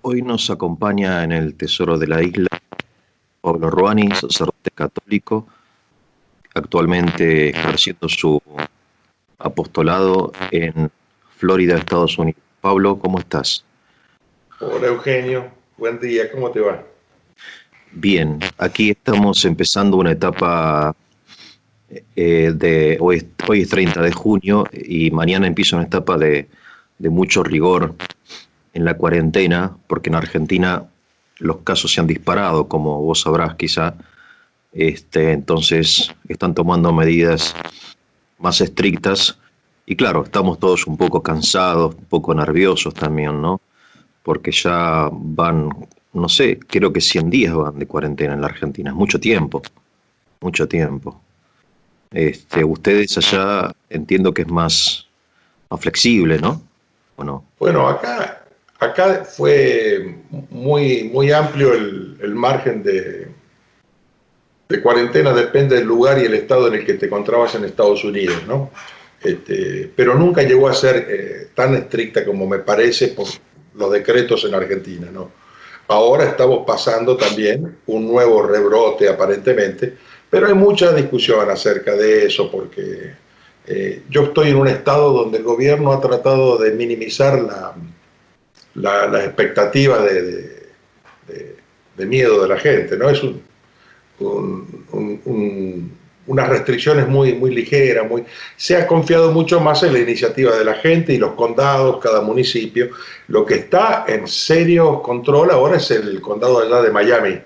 Hoy nos acompaña en el Tesoro de la Isla Pablo Ruani, sacerdote católico, actualmente ejerciendo su apostolado en Florida, Estados Unidos. Pablo, ¿cómo estás? Hola Eugenio, buen día, ¿cómo te va? Bien, aquí estamos empezando una etapa hoy es 30 de junio y mañana empieza una etapa de mucho rigor en la cuarentena, porque en Argentina los casos se han disparado, como vos sabrás quizá. Entonces están tomando medidas más estrictas y claro, estamos todos un poco cansados, un poco nerviosos también, ¿no? Porque ya van, no sé, creo que 100 días van de cuarentena en la Argentina, es mucho tiempo, mucho tiempo. Ustedes allá entiendo que es más flexible, ¿no? ¿O no? Bueno, acá fue muy amplio el margen de cuarentena, depende del lugar y el estado en el que te encontrabas en Estados Unidos, ¿no? Pero nunca llegó a ser tan estricta como me parece por los decretos en Argentina, ¿no? Ahora estamos pasando también un nuevo rebrote aparentemente, pero hay mucha discusión acerca de eso porque yo estoy en un estado donde el gobierno ha tratado de minimizar la expectativa de miedo de la gente, ¿no? Es unas restricciones muy ligeras, se ha confiado mucho más en la iniciativa de la gente y los condados, cada municipio. Lo que está en serio control ahora es el condado allá de Miami,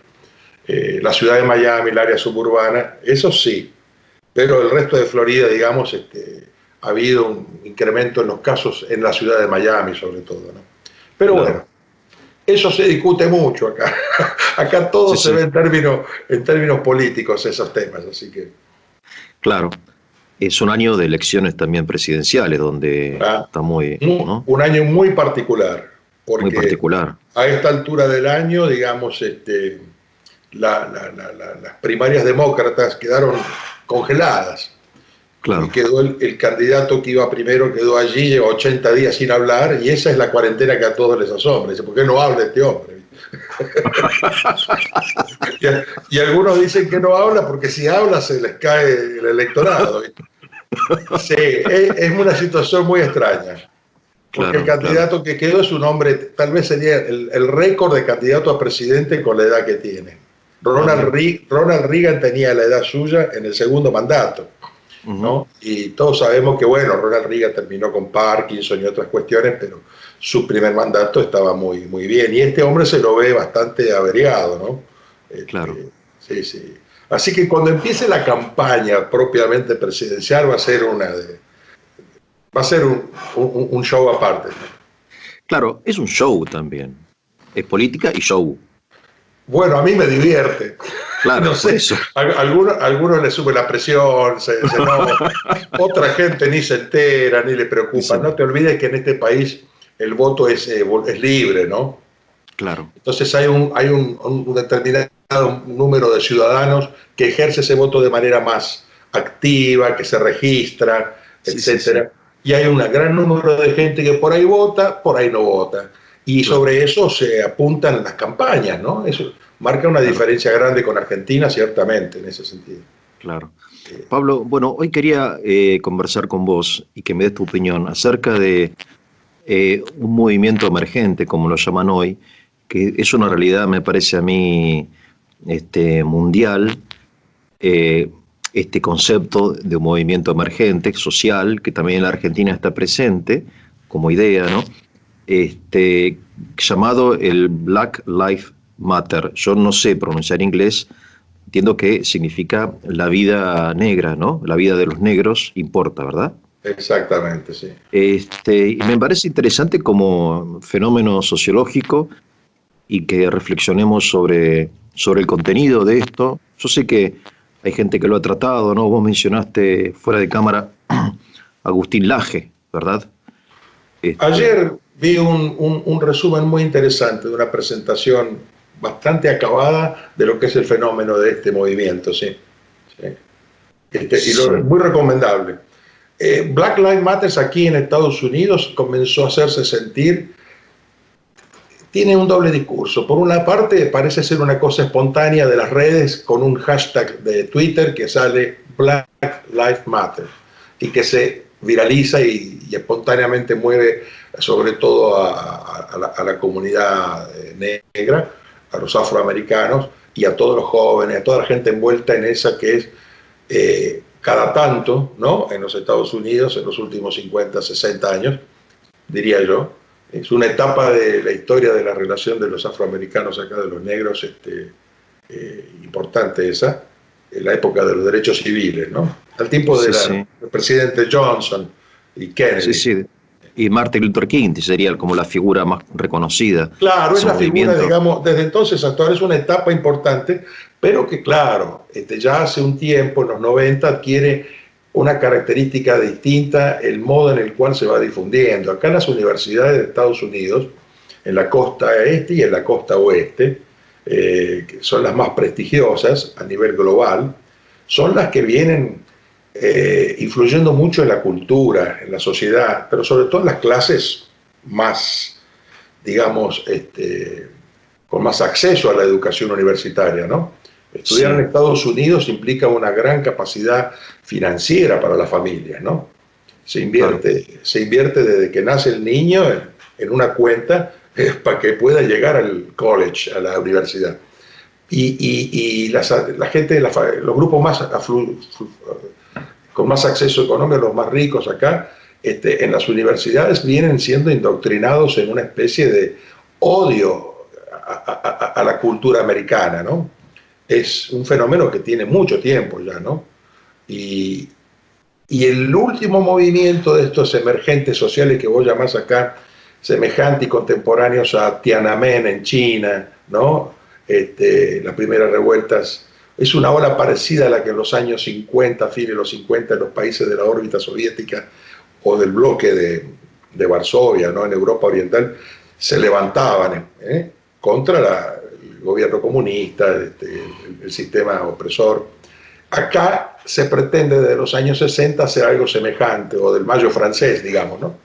la ciudad de Miami, el área suburbana, eso sí, pero el resto de Florida, digamos, ha habido un incremento en los casos en la ciudad de Miami sobre todo, ¿no? Pero Claro. bueno, eso se discute mucho acá. Acá todo Sí, se sí, ve en términos políticos, esos temas, así que... claro. Es un año de elecciones también presidenciales, donde Ah, está muy, ¿no? un año muy particular, Muy porque particular. a esta altura del año, digamos, las primarias demócratas quedaron congeladas. Y Claro. quedó el candidato que iba primero, quedó allí, lleva 80 días sin hablar, y esa es la cuarentena que a todos les asombra. Dice, ¿por qué no habla este hombre? Y algunos dicen que no habla porque si habla se les cae el electorado. Sí, es una situación muy extraña, porque el Claro, claro. candidato que quedó es un hombre, tal vez sería el récord de candidato a presidente con la edad que tiene. Ah, mira. Ronald Reagan tenía la edad suya en el segundo mandato, Ujú. ¿no? Y todos sabemos que, bueno, Ronald Reagan terminó con Parkinson y otras cuestiones, pero su primer mandato estaba muy bien. Y este hombre se lo ve bastante averiado, ¿no? Claro. Sí, sí. Así que cuando empiece la campaña propiamente presidencial va a ser un show aparte. Claro, es un show también. Es política y show. Bueno, a mí me divierte. Claro, No por sé, eso. algunos le sube la presión, se enoja. Otra gente ni se entera, ni le preocupa. Dicen, No te olvides que en este país el voto es libre, ¿no? claro. Entonces hay un determinado número de ciudadanos que ejerce ese voto de manera más activa, que se registra, Sí, sí, sí. etcétera. Y hay un gran número de gente que por ahí vota, por ahí no vota. Y Claro, sobre eso se apuntan las campañas, ¿no? Eso marca una claro, diferencia grande con Argentina, ciertamente, en ese sentido. claro. Pablo, bueno, hoy quería conversar con vos y que me des tu opinión acerca de un movimiento emergente, como lo llaman hoy, que es una realidad, me parece a mí, mundial, eh, este concepto de un movimiento emergente, social, que también en la Argentina está presente como idea, ¿no? Llamado el Black Lives Matter. Yo no sé pronunciar inglés, entiendo que significa la vida negra, ¿no? La vida de los negros importa, ¿verdad? Exactamente, sí. Y me parece interesante como fenómeno sociológico y que reflexionemos sobre el contenido de esto. Yo sé que hay gente que lo ha tratado, ¿no? Vos mencionaste fuera de cámara a Agustín Laje, ¿verdad? Este, Ayer vi un resumen muy interesante de una presentación bastante acabada de lo que es el fenómeno de este movimiento, sí. Sí. sí, Muy recomendable. Black Lives Matter aquí en Estados Unidos comenzó a hacerse sentir tiene un doble discurso. Por una parte, parece ser una cosa espontánea de las redes con un hashtag de Twitter que sale Black Lives Matter y que se viraliza y espontáneamente mueve sobre todo a la comunidad negra, a los afroamericanos y a todos los jóvenes, a toda la gente envuelta en esa que es cada tanto, ¿no? En los Estados Unidos, en los últimos 50, 60 años, diría yo, es una etapa de la historia de la relación de los afroamericanos acá, de los negros, importante esa, en la época de los derechos civiles, ¿no? Al tiempo Sí, del sí. presidente Johnson y Sí, Kennedy. sí. Y Martin Luther King sería como la figura más reconocida de Claro, es ese la figura, movimiento. digamos, desde entonces hasta ahora es una etapa importante, pero que claro, ya hace un tiempo, en los 90, adquiere una característica distinta el modo en el cual se va difundiendo. Acá en las universidades de Estados Unidos, en la costa este y en la costa oeste, que son las más prestigiosas a nivel global, son las que vienen influyendo mucho en la cultura, en la sociedad, pero sobre todo en las clases más, digamos, con más acceso a la educación universitaria, ¿no? Estudiar en Sí, Estados Unidos implica una gran capacidad financiera para las familias, ¿no? claro. Se invierte desde que nace el niño en una cuenta para que pueda llegar al college, a la universidad. La gente, los grupos más con más acceso económico, los más ricos acá, en las universidades vienen siendo indoctrinados en una especie de odio a la cultura americana, ¿no? Es un fenómeno que tiene mucho tiempo ya, ¿no? Y, y el último movimiento de estos emergentes sociales que vos llamás acá, semejantes y contemporáneos a Tiananmen en China, ¿no? Las primeras revueltas, es una ola parecida a la que en los años 50, fines de los 50, en los países de la órbita soviética o del bloque de Varsovia, ¿no? En Europa Oriental, se levantaban contra el gobierno comunista, el sistema opresor. Acá se pretende desde los años 60 hacer algo semejante, o del Mayo francés, digamos, ¿no?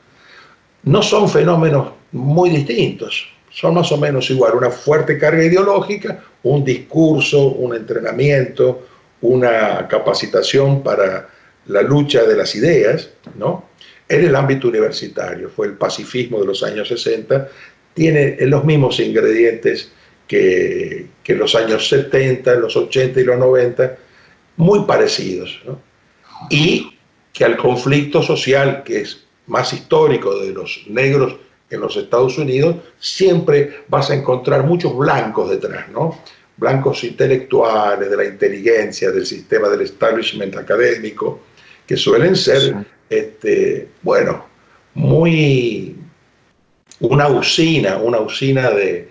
No son fenómenos muy distintos, son más o menos igual, una fuerte carga ideológica, un discurso, un entrenamiento, una capacitación para la lucha de las ideas, ¿no? En el ámbito universitario, fue el pacifismo de los años 60, tiene los mismos ingredientes que los años 70, los 80 y los 90, muy parecidos, ¿no? Y que al conflicto social, que es más histórico de los negros en los Estados Unidos, siempre vas a encontrar muchos blancos detrás, ¿no? Blancos intelectuales, de la inteligencia, del sistema del establishment académico, que suelen Sí, ser, bueno, muy una usina de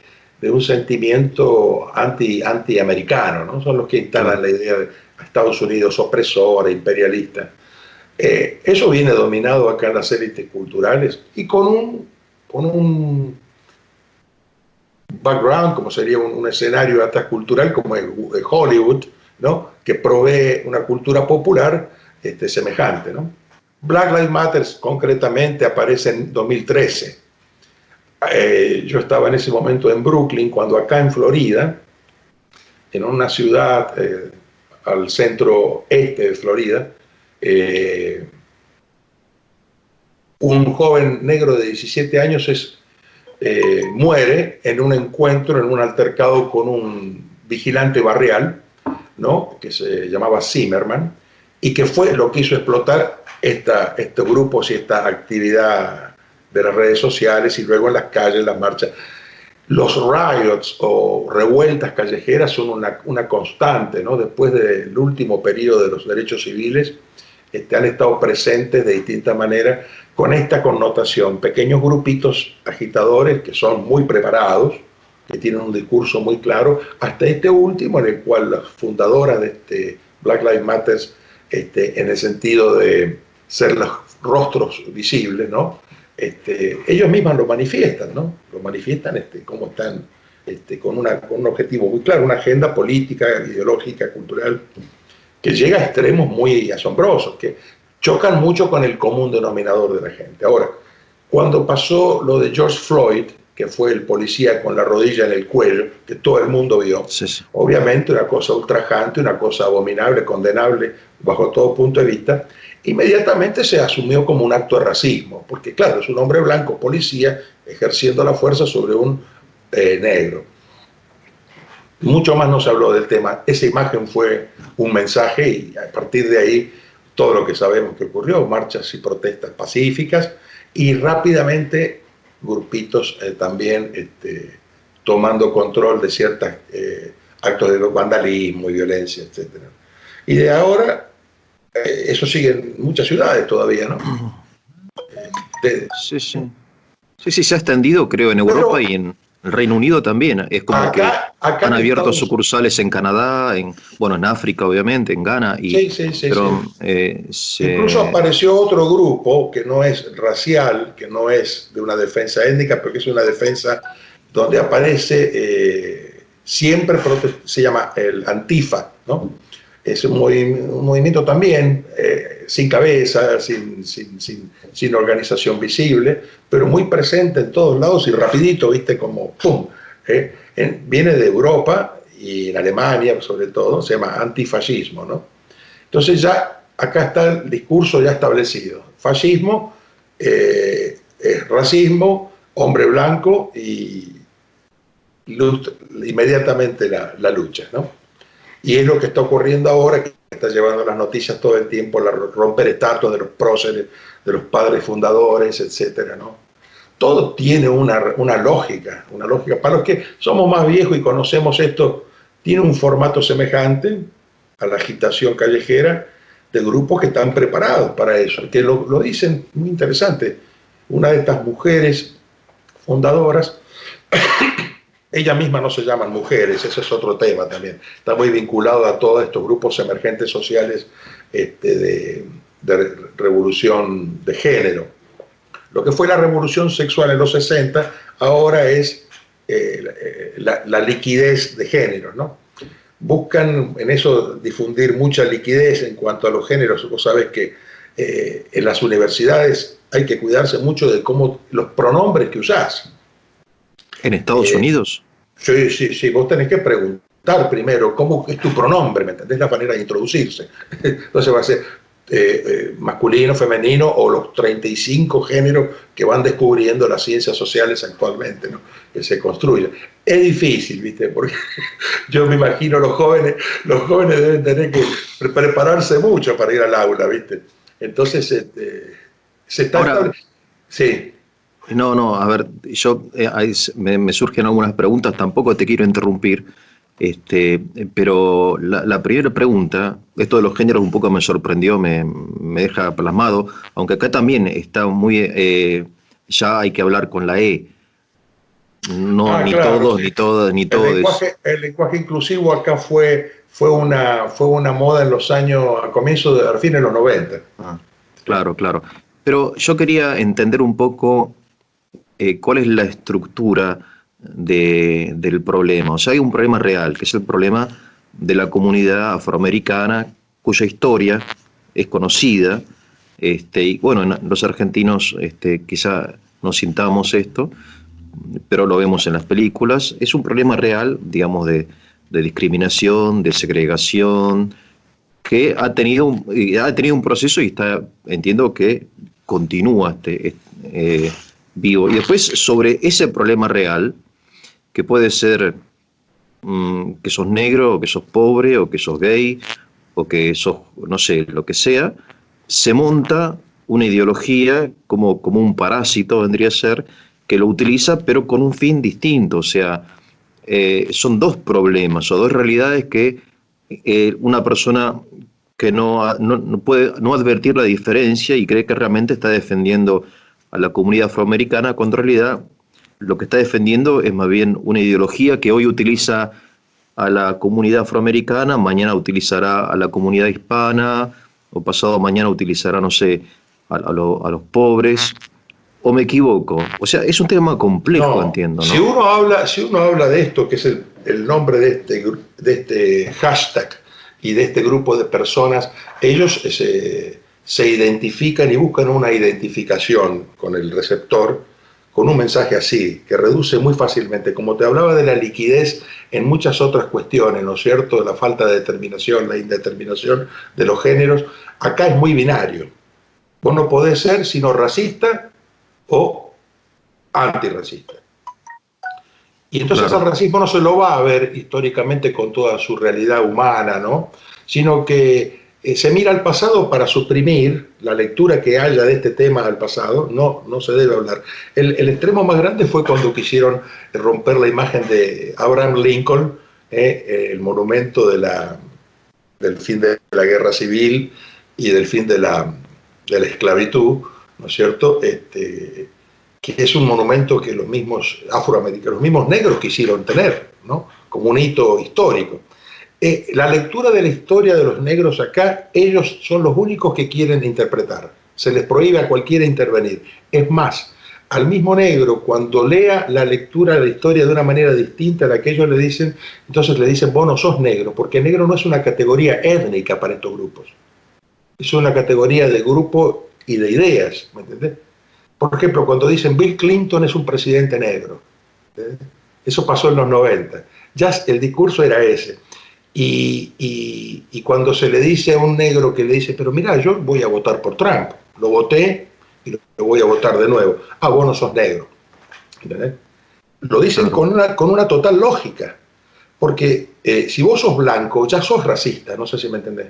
un sentimiento anti-americano, ¿no? Son los que instalan claro. la idea de Estados Unidos opresora, imperialista. Eso viene dominado acá en las élites culturales y con un background, como sería un escenario hasta cultural como es Hollywood, ¿no? Que provee una cultura popular semejante, ¿no? Black Lives Matter concretamente aparece en 2013. Yo estaba en ese momento en Brooklyn, cuando acá en Florida, en una ciudad al centro este de Florida, eh, un joven negro de 17 años muere en un encuentro, en un altercado con un vigilante barrial, ¿no? Que se llamaba Zimmerman, y que fue lo que hizo explotar estos grupos y esta actividad de las redes sociales y luego en las calles, las marchas. Los riots o revueltas callejeras son una constante, ¿no? Después del último periodo de los derechos civiles, han estado presentes de distintas maneras con esta connotación. Pequeños grupitos agitadores que son muy preparados, que tienen un discurso muy claro, hasta este último en el cual las fundadoras de Black Lives Matter, en el sentido de ser los rostros visibles, ¿no? Ellos mismos lo manifiestan, ¿no? Lo manifiestan cómo están con un objetivo muy claro, una agenda política, ideológica, cultural, que llega a extremos muy asombrosos, que chocan mucho con el común denominador de la gente. Ahora, cuando pasó lo de George Floyd, que fue el policía con la rodilla en el cuello, que todo el mundo vio. Sí, sí. Obviamente una cosa ultrajante, una cosa abominable, condenable bajo todo punto de vista. Inmediatamente se asumió como un acto de racismo, porque claro, es un hombre blanco policía ejerciendo la fuerza sobre un negro. Mucho más no se habló del tema. Esa imagen fue un mensaje y a partir de ahí todo lo que sabemos que ocurrió, marchas y protestas pacíficas y rápidamente grupitos también tomando control de ciertos actos de vandalismo y violencia, etc. Y de ahora, eso sigue en muchas ciudades todavía, ¿no? Sí, sí. Sí, sí, se ha extendido, creo, en Europa y en el Reino Unido también. Es como que acá han en abierto Estados Unidos. sucursales en Canadá, bueno, en África, obviamente, en Ghana, Sí, sí, sí, pero sí. Incluso apareció otro grupo que no es racial, que no es de una defensa étnica, pero que es una defensa donde aparece siempre, se llama el Antifa, ¿no? Es un movimiento también sin cabeza, sin organización visible, pero muy presente en todos lados y rapidito, ¿viste? Como ¡pum! Viene de Europa y en Alemania sobre todo, se llama antifascismo, ¿no? Entonces ya acá está el discurso ya establecido. Fascismo, racismo, hombre blanco y inmediatamente la lucha, ¿no? Y es lo que está ocurriendo ahora, que está llevando las noticias todo el tiempo, romper estatuas de los próceres, de los padres fundadores, etcétera, ¿no? Todo tiene una lógica. Para los que somos más viejos y conocemos esto, tiene un formato semejante a la agitación callejera de grupos que están preparados para eso, que lo dicen muy interesante. Una de estas mujeres fundadoras, ellas mismas no se llaman mujeres, ese es otro tema también. Está muy vinculado a todos estos grupos emergentes sociales de revolución de género. Lo que fue la revolución sexual en los 60 ahora es la liquidez de género, ¿no? Buscan en eso difundir mucha liquidez en cuanto a los géneros. Vos sabés que en las universidades hay que cuidarse mucho de cómo los pronombres que usás. ¿En Estados Unidos? Sí, sí, sí. Vos tenés que preguntar primero cómo es tu pronombre, ¿me entendés? La manera de introducirse. Entonces va a ser masculino, femenino o los 35 géneros que van descubriendo las ciencias sociales actualmente, ¿no? Que se construyen. Es difícil, ¿viste? Porque yo me imagino los jóvenes deben tener que prepararse mucho para ir al aula, ¿viste? Entonces se está estableciendo. Sí. No, a ver, me surgen algunas preguntas, tampoco te quiero interrumpir, pero la primera pregunta, esto de los géneros un poco me sorprendió, me deja plasmado, aunque acá también está muy, ya hay que hablar con la E, no, ni Claro, todos, sí. ni todas, ni todos. El lenguaje inclusivo acá fue una moda en los años, a comienzos a fines de los 90. Claro, claro. Pero yo quería entender un poco cuál es la estructura del problema. O sea, hay un problema real, que es el problema de la comunidad afroamericana, cuya historia es conocida, y bueno, los argentinos quizá no sintamos esto, pero lo vemos en las películas. Es un problema real, digamos, de discriminación, de segregación, que ha tenido un proceso y entiendo que continúa vivo. Y después, sobre ese problema real, que puede ser que sos negro, o que sos pobre, o que sos gay, o que sos, no sé, lo que sea, se monta una ideología como un parásito, vendría a ser, que lo utiliza, pero con un fin distinto. O sea, son dos problemas o dos realidades que una persona que no puede no advertir la diferencia y cree que realmente está defendiendo a la comunidad afroamericana, cuando en realidad lo que está defendiendo es más bien una ideología que hoy utiliza a la comunidad afroamericana, mañana utilizará a la comunidad hispana, o pasado mañana utilizará, no sé, a los pobres, o me equivoco. O sea, es un tema complejo, No, entiendo, si ¿no? uno habla de esto, que es el nombre de este hashtag y de este grupo de personas, ellos se identifican y buscan una identificación con el receptor con un mensaje así, que reduce muy fácilmente, como te hablaba de la liquidez en muchas otras cuestiones, ¿no es cierto?, la falta de determinación, la indeterminación de los géneros, acá es muy binario. Vos no podés ser sino racista o antirracista. Y entonces al Claro. racismo no se lo va a ver históricamente con toda su realidad humana, ¿no? Sino que se mira al pasado para suprimir la lectura que haya de este tema al pasado, no se debe hablar. El extremo más grande fue cuando quisieron romper la imagen de Abraham Lincoln, el monumento del fin de la guerra civil y del fin de la esclavitud, ¿no es cierto?, que es un monumento que los mismos afroamericanos, los mismos negros quisieron tener, ¿no?, como un hito histórico. La lectura de la historia de los negros acá, ellos son los únicos que quieren interpretar. Se les prohíbe a cualquiera intervenir. Es más, al mismo negro, cuando lea la lectura de la historia de una manera distinta a la que ellos le dicen, entonces le dicen, vos no sos negro, porque negro no es una categoría étnica para estos grupos. Es una categoría de grupo y de ideas, ¿me entendés? Por ejemplo, cuando dicen Bill Clinton es un presidente negro, ¿eh? Eso pasó en los 90. Ya el discurso era ese. Y cuando se le dice a un negro que le dice, pero mira, yo voy a votar por Trump, lo voté y lo voy a votar de nuevo. Ah, vos no sos negro. ¿Entendés? Lo dicen Claro. con una total lógica. Porque si vos sos blanco, ya sos racista, no sé si me entendés.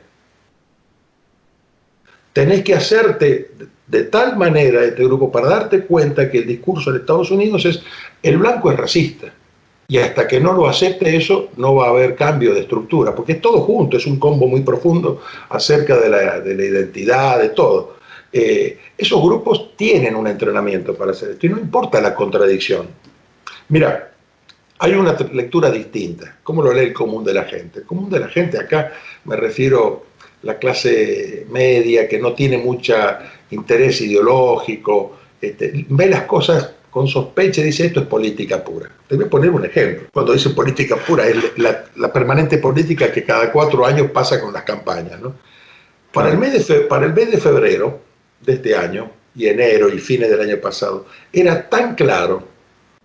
Tenés que hacerte de tal manera este grupo para darte cuenta que el discurso en Estados Unidos es el blanco es racista. Y hasta que no lo acepte eso, no va a haber cambio de estructura, porque es todo junto, es un combo muy profundo acerca de la identidad, de todo. Esos grupos tienen un entrenamiento para hacer esto, y no importa la contradicción. Mira, hay una lectura distinta. ¿Cómo lo lee el común de la gente? El común de la gente, acá me refiero a la clase media, que no tiene mucho interés ideológico, ve las cosas con sospecha y dice, esto es política pura. Te voy a poner un ejemplo. Cuando dice política pura, es la permanente política que cada 4 años pasa con las campañas, ¿no? Claro. Para el mes de febrero de este año, y enero y fines del año pasado, era tan claro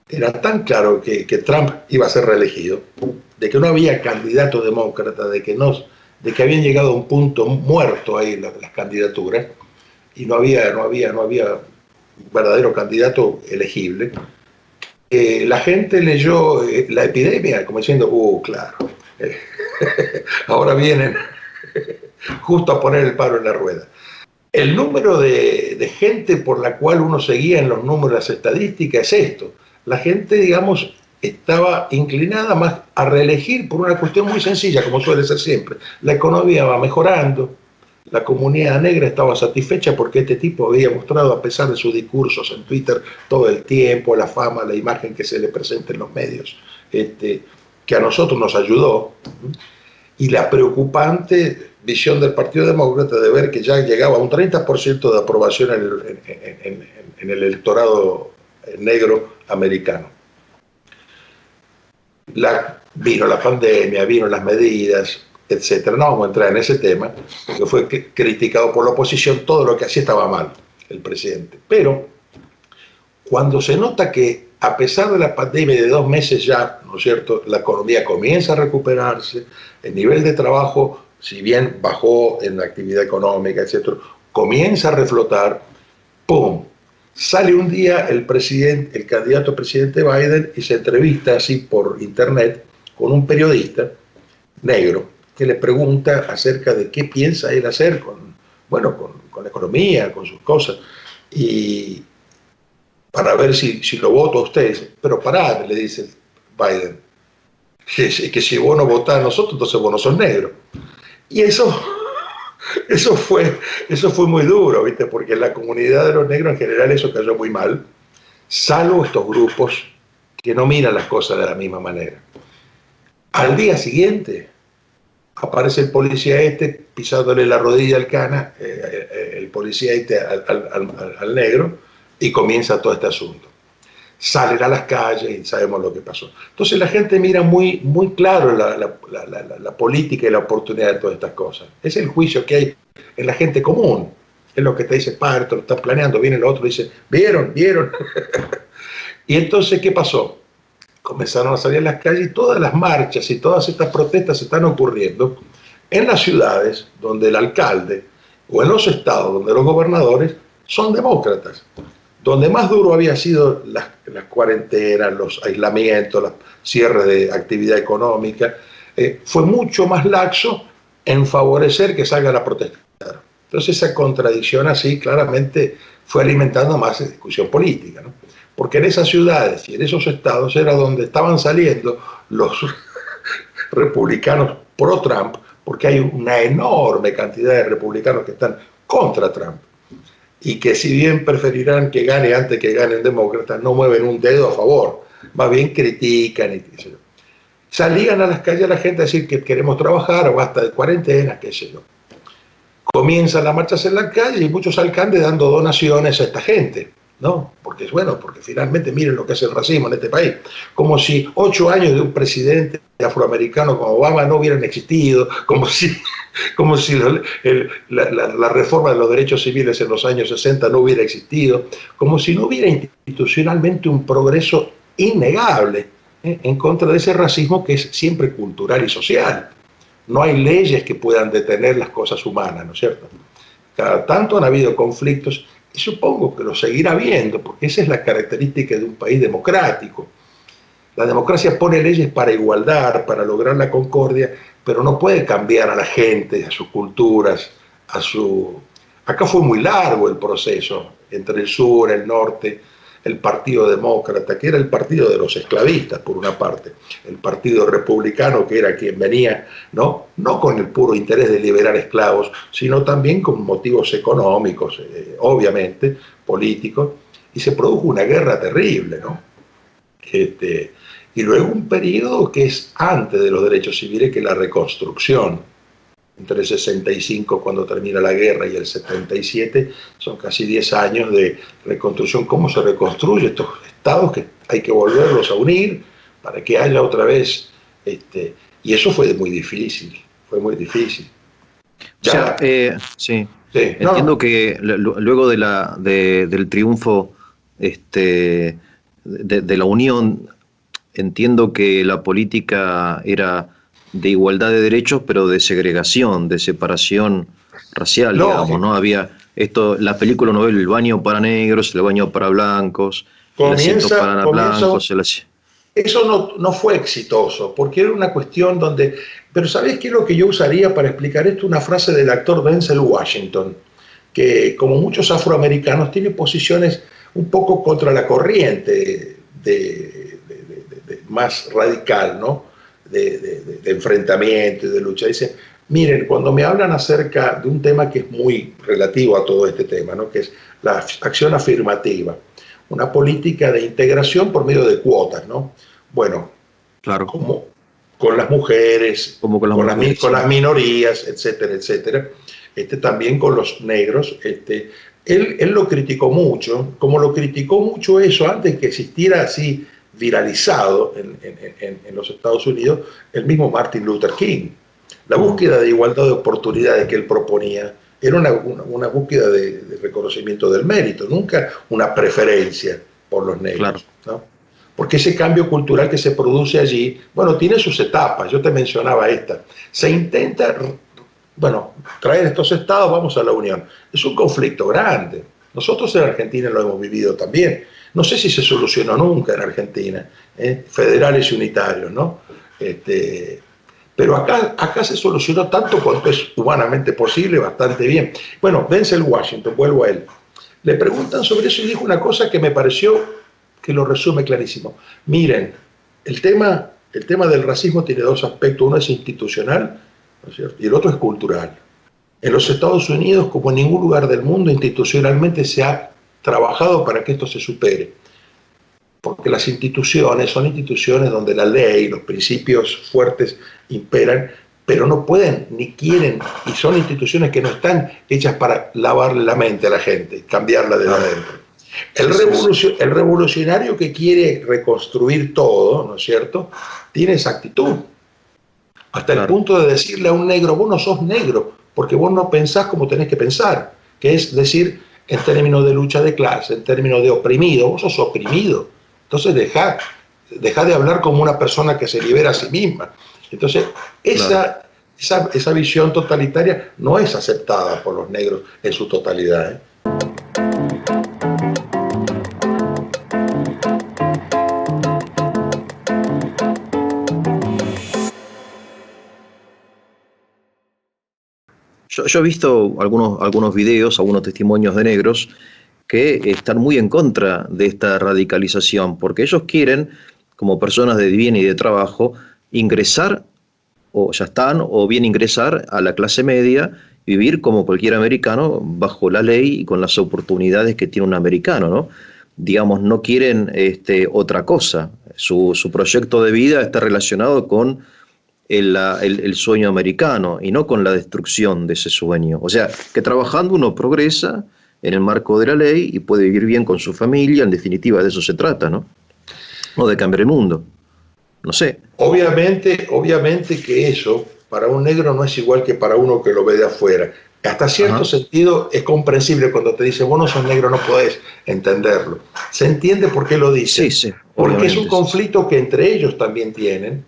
que Trump iba a ser reelegido, de que no había candidato demócrata, de que habían llegado a un punto muerto ahí las candidaturas, y no había un verdadero candidato elegible. La gente leyó la epidemia como diciendo, claro, eh, ahora vienen justo a poner el palo en la rueda. El número de gente por la cual uno seguía en los números, las estadísticas, es esto. La gente, digamos, estaba inclinada más a reelegir por una cuestión muy sencilla, como suele ser siempre. La economía va mejorando, la comunidad negra estaba satisfecha porque este tipo había mostrado, a pesar de sus discursos en Twitter todo el tiempo, la fama, la imagen que se le presenta en los medios, que a nosotros nos ayudó, y la preocupante visión del Partido Demócrata de ver que ya llegaba a un 30% de aprobación en el electorado negro americano. Vino la pandemia, vino las medidas, etcétera. No vamos a entrar en ese tema, porque fue criticado por la oposición, todo lo que hacía estaba mal el presidente. Pero cuando se nota que a pesar de la pandemia de 2 meses ya, ¿no es cierto?, la economía comienza a recuperarse, el nivel de trabajo, si bien bajó en la actividad económica, etcétera, comienza a reflotar, ¡pum! Sale un día el candidato presidente Biden y se entrevista así por internet con un periodista negro que le pregunta acerca de qué piensa él hacer con la economía, con sus cosas. Y para ver si lo voto a ustedes. Pero pará, le dice Biden, que si vos no votás a nosotros, entonces vos no sos negro. Y eso fue muy duro, ¿viste? Porque en la comunidad de los negros en general eso cayó muy mal, salvo estos grupos que no miran las cosas de la misma manera. Al día siguiente aparece el policía pisándole la rodilla al cana, el policía al negro, y comienza todo este asunto. Salen a las calles y sabemos lo que pasó. Entonces la gente mira muy, muy claro la política y la oportunidad de todas estas cosas. Es el juicio que hay en la gente común. es lo que te dice, padre, esto lo estás planeando, viene el otro y dice, ¿vieron? Y entonces, ¿qué pasó? Comenzaron a salir a las calles y todas las marchas y todas estas protestas están ocurriendo en las ciudades donde el alcalde o en los estados donde los gobernadores son demócratas. Donde más duro había sido las cuarentenas, los aislamientos, los cierres de actividad económica, fue mucho más laxo en favorecer que salgan a protestar. Entonces esa contradicción así claramente fue alimentando más discusión política, ¿no? Porque en esas ciudades y en esos estados era donde estaban saliendo los republicanos pro-Trump, porque hay una enorme cantidad de republicanos que están contra Trump y que si bien preferirán que gane antes que ganen demócratas, no mueven un dedo a favor, más bien critican y qué sé yo. Salían a las calles la gente a decir que queremos trabajar o basta de cuarentena, qué sé yo. Comienzan las marchas en la calle y muchos alcaldes dando donaciones a esta gente, ¿no? Porque es bueno, porque finalmente miren lo que es el racismo en este país. Como si 8 años de un presidente afroamericano como Obama no hubieran existido, como si la reforma de los derechos civiles en los años 60 no hubiera existido, como si no hubiera institucionalmente un progreso innegable en contra de ese racismo que es siempre cultural y social. No hay leyes que puedan detener las cosas humanas, ¿no es cierto? Cada tanto han habido conflictos y supongo que lo seguirá habiendo, porque esa es la característica de un país democrático. La democracia pone leyes para igualdad, para lograr la concordia, pero no puede cambiar a la gente, a sus culturas, a su... Acá fue muy largo el proceso entre el sur, el norte, el Partido Demócrata, que era el partido de los esclavistas, por una parte, el Partido Republicano, que era quien venía, no con el puro interés de liberar esclavos, sino también con motivos económicos, obviamente, políticos, y se produjo una guerra terrible, ¿no? Y luego un periodo que es antes de los derechos civiles, que es la reconstrucción. Entre el 65, cuando termina la guerra, y el 77, son casi 10 años de reconstrucción. ¿Cómo se reconstruye estos estados que hay que volverlos a unir para que haya otra vez? Y eso fue muy difícil, fue muy difícil. Ya, o sea, sí. Entiendo no. Que luego del triunfo de la unión, entiendo que la política era de igualdad de derechos, pero de segregación, de separación racial, digamos, ¿no? Había la película no ve el baño para negros, el baño para blancos, el asiento para blancos. Eso no fue exitoso, porque era una cuestión donde... Pero ¿sabés qué es lo que yo usaría para explicar esto? Una frase del actor Denzel Washington, que como muchos afroamericanos tiene posiciones un poco contra la corriente más radical, ¿no? De enfrentamiento y de lucha. Dice, miren, cuando me hablan acerca de un tema que es muy relativo a todo este tema, ¿no? Que es la acción afirmativa, una política de integración por medio de cuotas, ¿no? Bueno, claro. Como con las mujeres, con las minorías, etcétera, etcétera. También con los negros. Él lo criticó mucho, como lo criticó mucho eso antes que existiera así viralizado en los Estados Unidos, el mismo Martin Luther King. La búsqueda de igualdad de oportunidades que él proponía era una búsqueda de reconocimiento del mérito, nunca una preferencia por los negros, claro. ¿No? Porque ese cambio cultural que se produce allí, bueno, tiene sus etapas, yo te mencionaba esta. Se intenta, bueno, traer estos estados, vamos a la unión. Es un conflicto grande. Nosotros en Argentina lo hemos vivido también. No sé si se solucionó nunca en Argentina, federales y unitarios, ¿no? Pero acá se solucionó tanto cuanto es humanamente posible, bastante bien. Bueno, Denzel Washington, vuelvo a él. Le preguntan sobre eso y dijo una cosa que me pareció que lo resume clarísimo. Miren, el tema del racismo tiene dos aspectos. Uno es institucional, ¿no es cierto? Y el otro es cultural. En los Estados Unidos, como en ningún lugar del mundo, institucionalmente se ha trabajado para que esto se supere. Porque las instituciones son instituciones donde la ley, los principios fuertes imperan, pero no pueden ni quieren, y son instituciones que no están hechas para lavarle la mente a la gente, cambiarla de adentro. El revolucionario que quiere reconstruir todo, ¿no es cierto?, tiene esa actitud. Hasta el punto de decirle a un negro, vos no sos negro, porque vos no pensás como tenés que pensar. que es decir, en términos de lucha de clase, en términos de oprimido, vos sos oprimido, entonces dejá de hablar como una persona que se libera a sí misma. Entonces, claro. esa visión totalitaria no es aceptada por los negros en su totalidad, ¿eh? Yo he visto algunos videos, algunos testimonios de negros que están muy en contra de esta radicalización, porque ellos quieren, como personas de bien y de trabajo, ingresar, o ya están, o bien ingresar a la clase media, vivir como cualquier americano, bajo la ley y con las oportunidades que tiene un americano, ¿no? Digamos, no quieren otra cosa. Su proyecto de vida está relacionado con el sueño americano y no con la destrucción de ese sueño. O sea, que trabajando uno progresa en el marco de la ley y puede vivir bien con su familia, en definitiva de eso se trata, ¿no? O de cambiar el mundo, no sé. Obviamente que eso para un negro no es igual que para uno que lo ve de afuera. Hasta cierto Ajá. sentido es comprensible cuando te dice, vos no sos negro, no podés entenderlo. Se entiende por qué lo Sí, dicen, sí, porque es un obviamente, sí, sí. conflicto que entre ellos también tienen,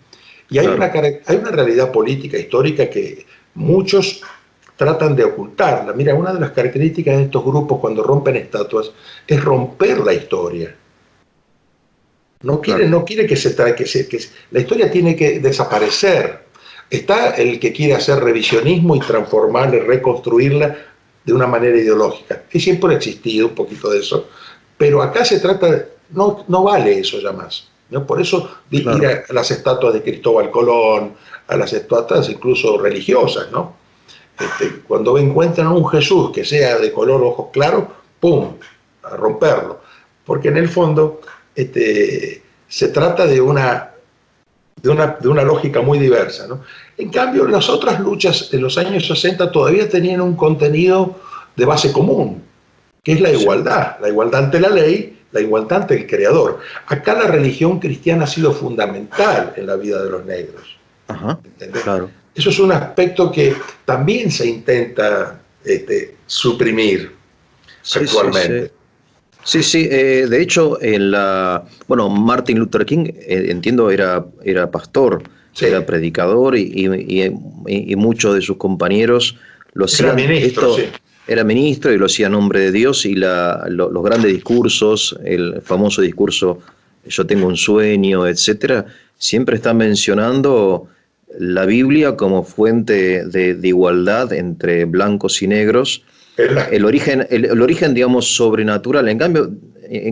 y Claro. hay una realidad política, histórica, que muchos tratan de ocultarla. Mira, una de las características de estos grupos cuando rompen estatuas es romper la historia. Claro. No quiere que la historia tiene que desaparecer. Está el que quiere hacer revisionismo y transformarla y reconstruirla de una manera ideológica. Y siempre ha existido un poquito de eso. Pero acá se trata, no vale eso ya más, ¿no? Por eso ir Claro. a las estatuas de Cristóbal Colón, a las estatuas incluso religiosas, ¿no? Cuando encuentran un Jesús que sea de color ojos claros, ¡pum!, a romperlo. Porque en el fondo se trata de una lógica muy diversa, ¿no? En cambio, las otras luchas en los años 60 todavía tenían un contenido de base común, que es Sí. la igualdad ante la ley, la igualdad ante el creador. Acá la religión cristiana ha sido fundamental en la vida de los negros. Ajá. ¿Entendés? Claro. Eso es un aspecto que también se intenta suprimir Sí, sí, sí. actualmente. Sí, sí, de hecho, bueno, Martin Luther King, entiendo, era pastor, era Sí, predicador y muchos de sus compañeros lo era hacían, ministro, sí. esto era ministro y lo hacía en nombre de Dios y los grandes discursos, el famoso discurso Yo tengo un sueño, etcétera, siempre está mencionando la Biblia como fuente de igualdad entre blancos y negros, Era, el origen, digamos, sobrenatural. En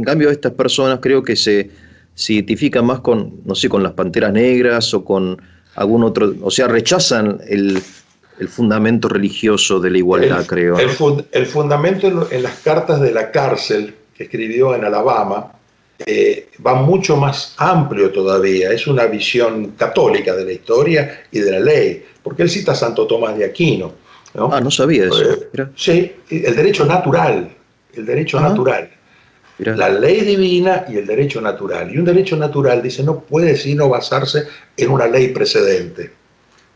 cambio, estas personas creo que se identifican más con, no sé, con las panteras negras o con algún otro, o sea, rechazan el fundamento religioso de la igualdad, creo, ¿no? el fundamento en las cartas de la cárcel que escribió en Alabama va mucho más amplio todavía. Es una visión católica de la historia y de la ley, porque él cita a Santo Tomás de Aquino, Ah, ¿no? no sabía eso. Mira, Sí, el derecho ajá, natural, mira, la ley divina y el derecho natural. Y un derecho natural, dice, no puede sino basarse en una ley precedente,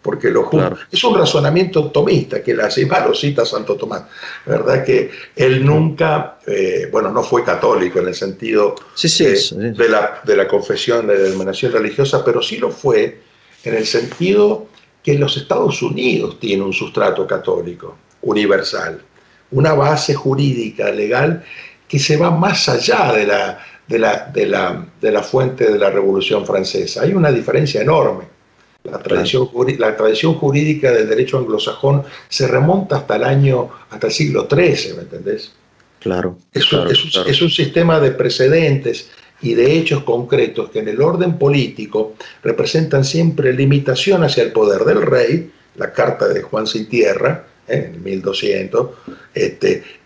porque claro. es un razonamiento tomista que la Cima lo cita Santo Tomás, ¿verdad? Que él Ujú. nunca, bueno, no fue católico en el sentido Sí, sí, sí, de la confesión, de la denominación religiosa, pero sí lo fue en el sentido que los Estados Unidos tienen un sustrato católico universal, una base jurídica, legal, que se va más allá de la fuente de la Revolución Francesa. Hay una diferencia enorme. claro, La tradición jurídica del derecho anglosajón se remonta hasta el siglo XIII, ¿me entendés? claro, claro, claro. Es un sistema de precedentes y de hechos concretos que en el orden político representan siempre limitación hacia el poder del rey, la carta de Juan Sin Tierra, en 1200,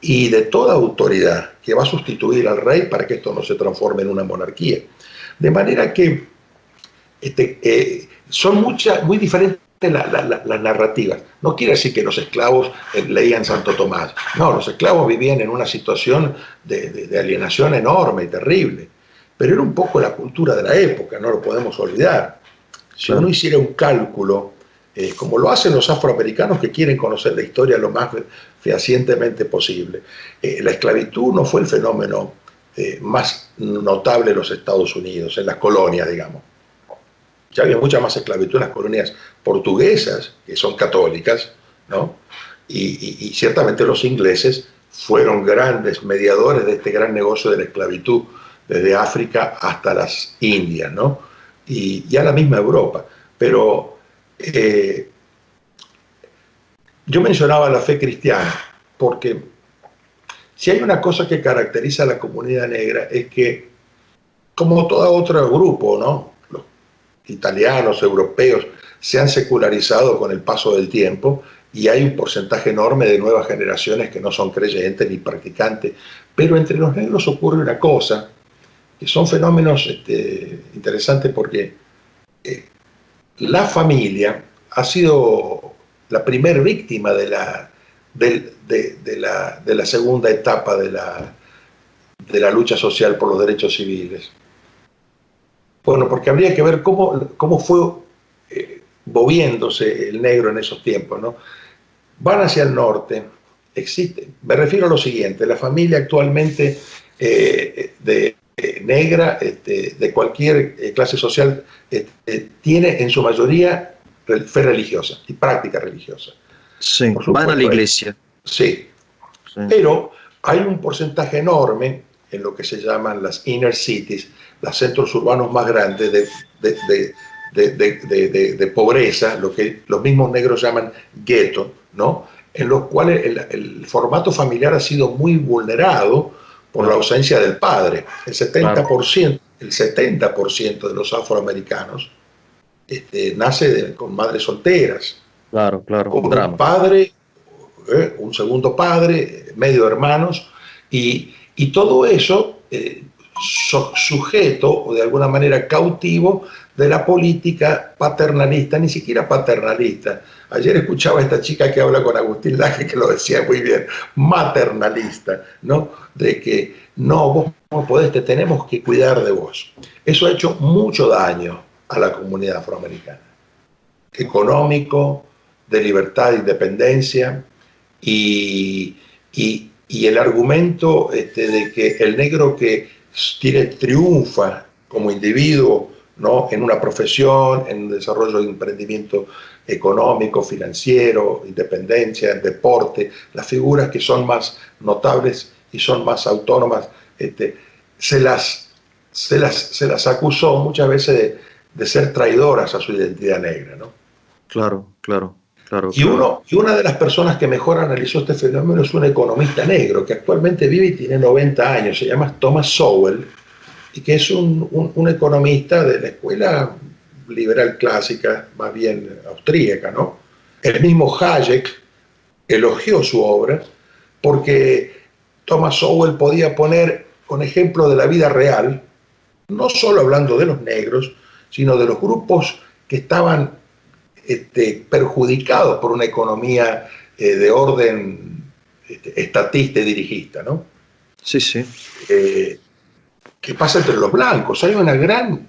y de toda autoridad que va a sustituir al rey para que esto no se transforme en una monarquía. De manera que son muy diferentes las narrativas. No quiere decir que los esclavos leían Santo Tomás. No, los esclavos vivían en una situación de alienación enorme y terrible. Pero era un poco la cultura de la época, no lo podemos olvidar. Si uno Claro. hiciera un cálculo como lo hacen los afroamericanos que quieren conocer la historia lo más fehacientemente posible. La esclavitud no fue el fenómeno más notable en los Estados Unidos, en las colonias, digamos. Ya había mucha más esclavitud en las colonias portuguesas, que son católicas, ¿no? Y ciertamente los ingleses fueron grandes mediadores de este gran negocio de la esclavitud, desde África hasta las Indias, ¿no? Y ya la misma Europa. Pero yo mencionaba la fe cristiana, porque si hay una cosa que caracteriza a la comunidad negra es que, como todo otro grupo, ¿no? Los italianos, europeos, se han secularizado con el paso del tiempo y hay un porcentaje enorme de nuevas generaciones que no son creyentes ni practicantes. Pero entre los negros ocurre una cosa, que son fenómenos interesantes porque la familia ha sido la primer víctima de la segunda etapa de la lucha social por los derechos civiles. Bueno, porque habría que ver cómo fue moviéndose el negro en esos tiempos, ¿no? Van hacia el norte, existe, me refiero a lo siguiente, la familia actualmente negra, de cualquier clase social, tiene en su mayoría fe religiosa y práctica religiosa. Sí, van a la iglesia. Sí, sí, pero hay un porcentaje enorme en lo que se llaman las inner cities, los centros urbanos más grandes de pobreza, lo que los mismos negros llaman gueto, ¿no? En los cuales el formato familiar ha sido muy vulnerado por la ausencia del padre. El 70% de los afroamericanos nace con madres solteras. Claro, Con un drama. padre, un segundo padre, medio hermanos, y todo eso sujeto o de alguna manera cautivo de la política paternalista, ni siquiera paternalista. Ayer escuchaba a esta chica que habla con Agustín Laje que lo decía muy bien, maternalista, ¿no? De que no, vos no podés, te tenemos que cuidar de vos. Eso ha hecho mucho daño a la comunidad afroamericana, económico, de libertad e independencia, y el argumento de que el negro que triunfa como individuo, ¿no? En una profesión, en un desarrollo de emprendimiento económico, financiero, independencia, en deporte, las figuras que son más notables y son más autónomas, se las acusó muchas veces de ser traidoras a su identidad negra, ¿no? Claro. Y una de las personas que mejor analizó este fenómeno es un economista negro que actualmente vive y tiene 90 años, se llama Thomas Sowell, y que es un economista de la escuela liberal clásica, más bien austríaca, ¿no? El mismo Hayek elogió su obra porque Thomas Sowell podía poner con ejemplo de la vida real, no solo hablando de los negros, sino de los grupos que estaban perjudicados por una economía de orden estatista y dirigista, ¿no? Sí. ¿Qué pasa entre los blancos? Hay una gran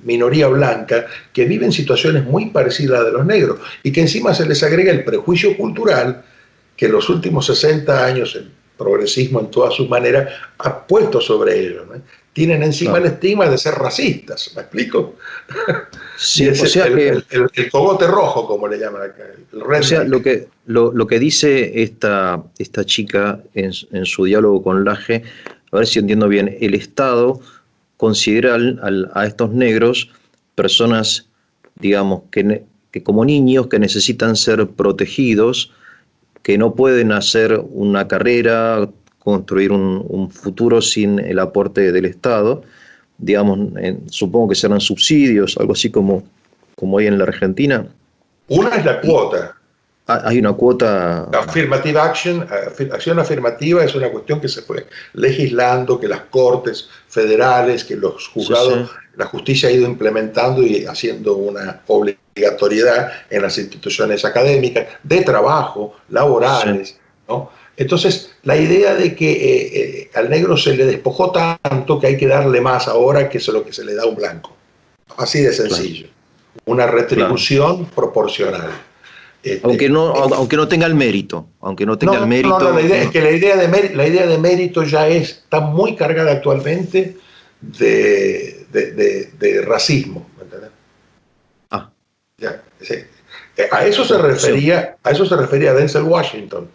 minoría blanca que vive en situaciones muy parecidas a las de los negros y que encima se les agrega el prejuicio cultural que en los últimos 60 años el progresismo en todas sus maneras ha puesto sobre ellos, ¿no? Tienen encima el estigma de ser racistas, ¿me explico? Sí, o sea el cogote rojo, como le llaman acá. O sea, lo que dice esta chica en su diálogo con Laje, a ver si entiendo bien, el Estado considera a estos negros personas, digamos, que como niños que necesitan ser protegidos, que no pueden hacer una carrera, construir un futuro sin el aporte del Estado, digamos, supongo que serán subsidios, algo así como hay en la Argentina. Una es la cuota. Hay una cuota. La affirmative action, acción afirmativa es una cuestión que se fue legislando, que las cortes federales, que los juzgados, la justicia ha ido implementando y haciendo una obligatoriedad en las instituciones académicas, de trabajo, laborales, ¿no? Entonces, la idea de que al negro se le despojó tanto que hay que darle más ahora que es lo que se le da a un blanco. Así de sencillo. una claro. retribución proporcional. Aunque no tenga el mérito, aunque no tenga el No, la mérito, idea es que la idea de mérito ya está muy cargada actualmente de racismo, ¿me entiendes? ah, Ya, sí. A eso se refería Denzel Washington.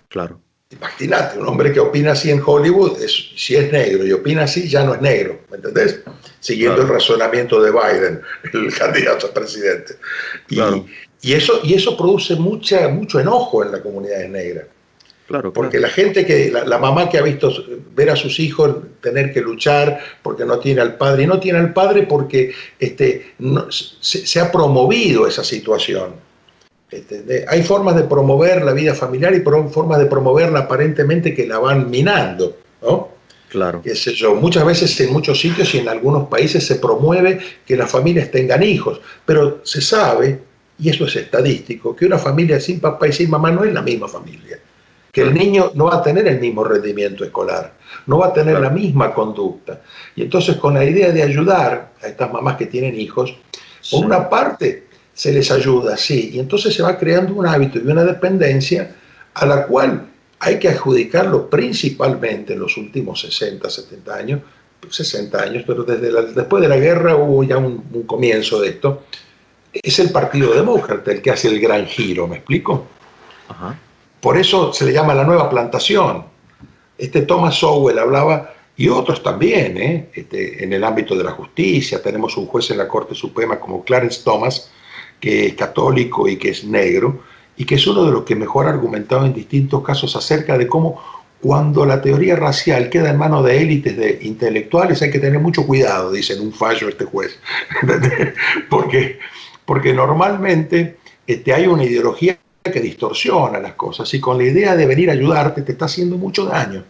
claro, Imagínate, un hombre que opina así en Hollywood, si es negro y opina así, ya no es negro, ¿me entendés? Siguiendo el claro, razonamiento de Biden, el candidato a presidente. Y, claro, y eso produce mucho enojo en la comunidad negra. claro, Porque claro. la gente la mamá que ha visto ver a sus hijos tener que luchar porque no tiene al padre, y no tiene al padre porque se ha promovido esa situación. Hay formas de promover la vida familiar y formas de promoverla aparentemente que la van minando, ¿no? Claro, Qué sé yo, muchas veces en muchos sitios y en algunos países se promueve que las familias tengan hijos, pero se sabe, y eso es estadístico, que una familia sin papá y sin mamá no es la misma familia, que el claro, niño no va a tener el mismo rendimiento escolar, no va a tener la claro. misma conducta. Y entonces con la idea de ayudar a estas mamás que tienen hijos, por Sí, una parte se les ayuda, sí, y entonces se va creando un hábito y una dependencia a la cual hay que adjudicarlo principalmente en los últimos 60, 70 años, 60 años, pero después de la guerra hubo ya un comienzo de esto. Es el Partido Demócrata el que hace el gran giro, ¿me explico? ajá, Por eso se le llama la nueva plantación. Thomas Sowell hablaba, y otros también, en el ámbito de la justicia. Tenemos un juez en la Corte Suprema como Clarence Thomas, que es católico y que es negro, y que es uno de los que mejor ha argumentado en distintos casos acerca de cómo cuando la teoría racial queda en manos de élites de intelectuales hay que tener mucho cuidado, dice en un fallo este juez. porque, porque normalmente hay una ideología que distorsiona las cosas y con la idea de venir a ayudarte te está haciendo mucho daño.